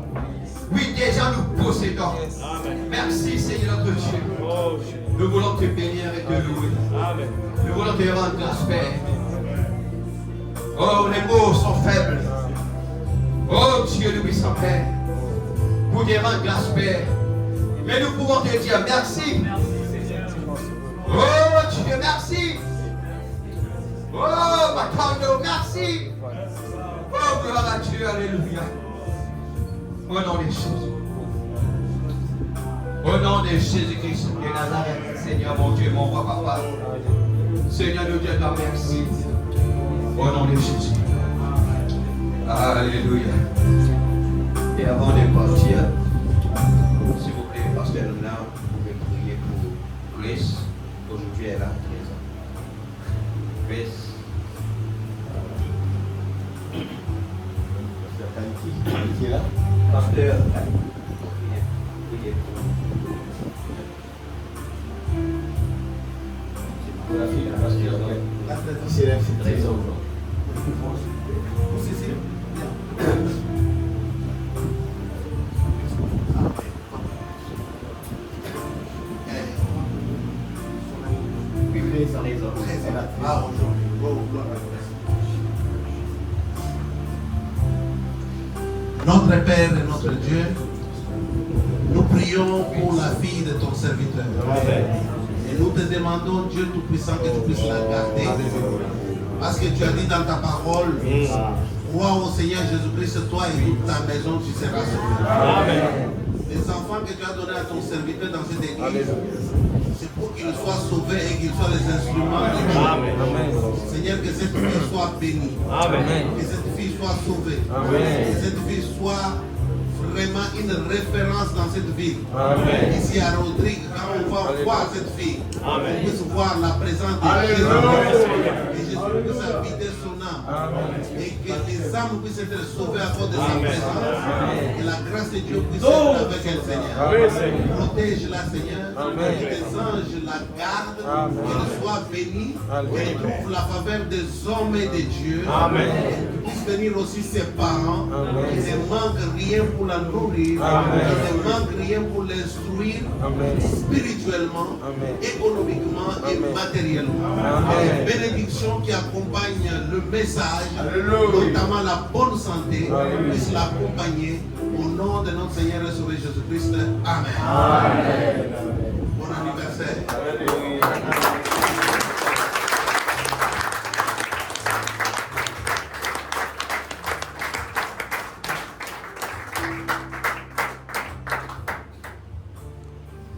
Oui, déjà nous possédons. Amen. Merci Seigneur notre Dieu. Oh, Nous voulons te bénir et te louer. Amen. Nous voulons te rendre grâce, Père. Oh, les mots sont faibles. Oh Dieu, nous puissons, Père, pour te rendre grâce, Père. Mais nous pouvons te dire merci. Oh Dieu, merci. Oh, Makando, merci. Oh, gloire à Dieu, alléluia. Au nom de Jésus. Au nom de Jésus-Christ de Nazareth, Seigneur mon Dieu, mon roi papa. Seigneur, nous disons merci. Au nom de Jésus. Alléluia. Et avant de partir, s'il vous plaît, pasteur Luna, vous pouvez prier pour Grace. Aujourd'hui, elle a 13 ans. Grace. Qui est là? Pasteur. Pour la fille, parce qu'il a c'est 13 ans. Oui, vivre sans les autres. C'est la gloire aujourd'hui. Oh, gloire à Dieu. Notre Père et notre Dieu, nous prions pour la vie de ton serviteur. Et nous te demandons, Dieu Tout-Puissant, que tu puisses la garder. Parce que tu as dit dans ta parole, crois au Seigneur Jésus-Christ, toi et toute ta maison, tu seras sauvé. Amen. Les enfants que tu as donnés à ton serviteur dans cette église, c'est pour qu'ils soient sauvés et qu'ils soient les instruments de Dieu. Amen. Seigneur, que cette fille soit bénie. Amen. Que cette fille soit sauvée. Amen. Que cette fille soit vraiment une référence dans cette ville. Amen. Ici à Rodrigue, quand on va voir cette fille, Amen. on puisse voir la présence de Alléluia. Jésus. Et Jésus puisse habiter son âme. Amen. Et que les âmes puissent être sauvées à cause de sa Amen. présence. Amen. Que la grâce de Dieu puisse être avec elle, Seigneur. Amen, Seigneur. Protège-la, Seigneur. Amen. Que tes anges la gardent. Amen. Qu'elle soit bénie. Amen. Qu'elle trouve la faveur des hommes et de Dieu. Amen. Qu'elle puisse bénir aussi ses parents. Amen. Qu'il ne manque rien pour la nourrir. Amen. Qu'il ne manque rien pour l'instruire. Amen. Spirituellement, Amen. économiquement et Amen. matériellement. Amen. Les bénédictions qui accompagnent le message, Alléluia. notamment la bonne santé, Amen. puissent l'accompagner au nom de notre Seigneur et Sauveur Jésus-Christ. Amen. Amen. Bon anniversaire. Alléluia.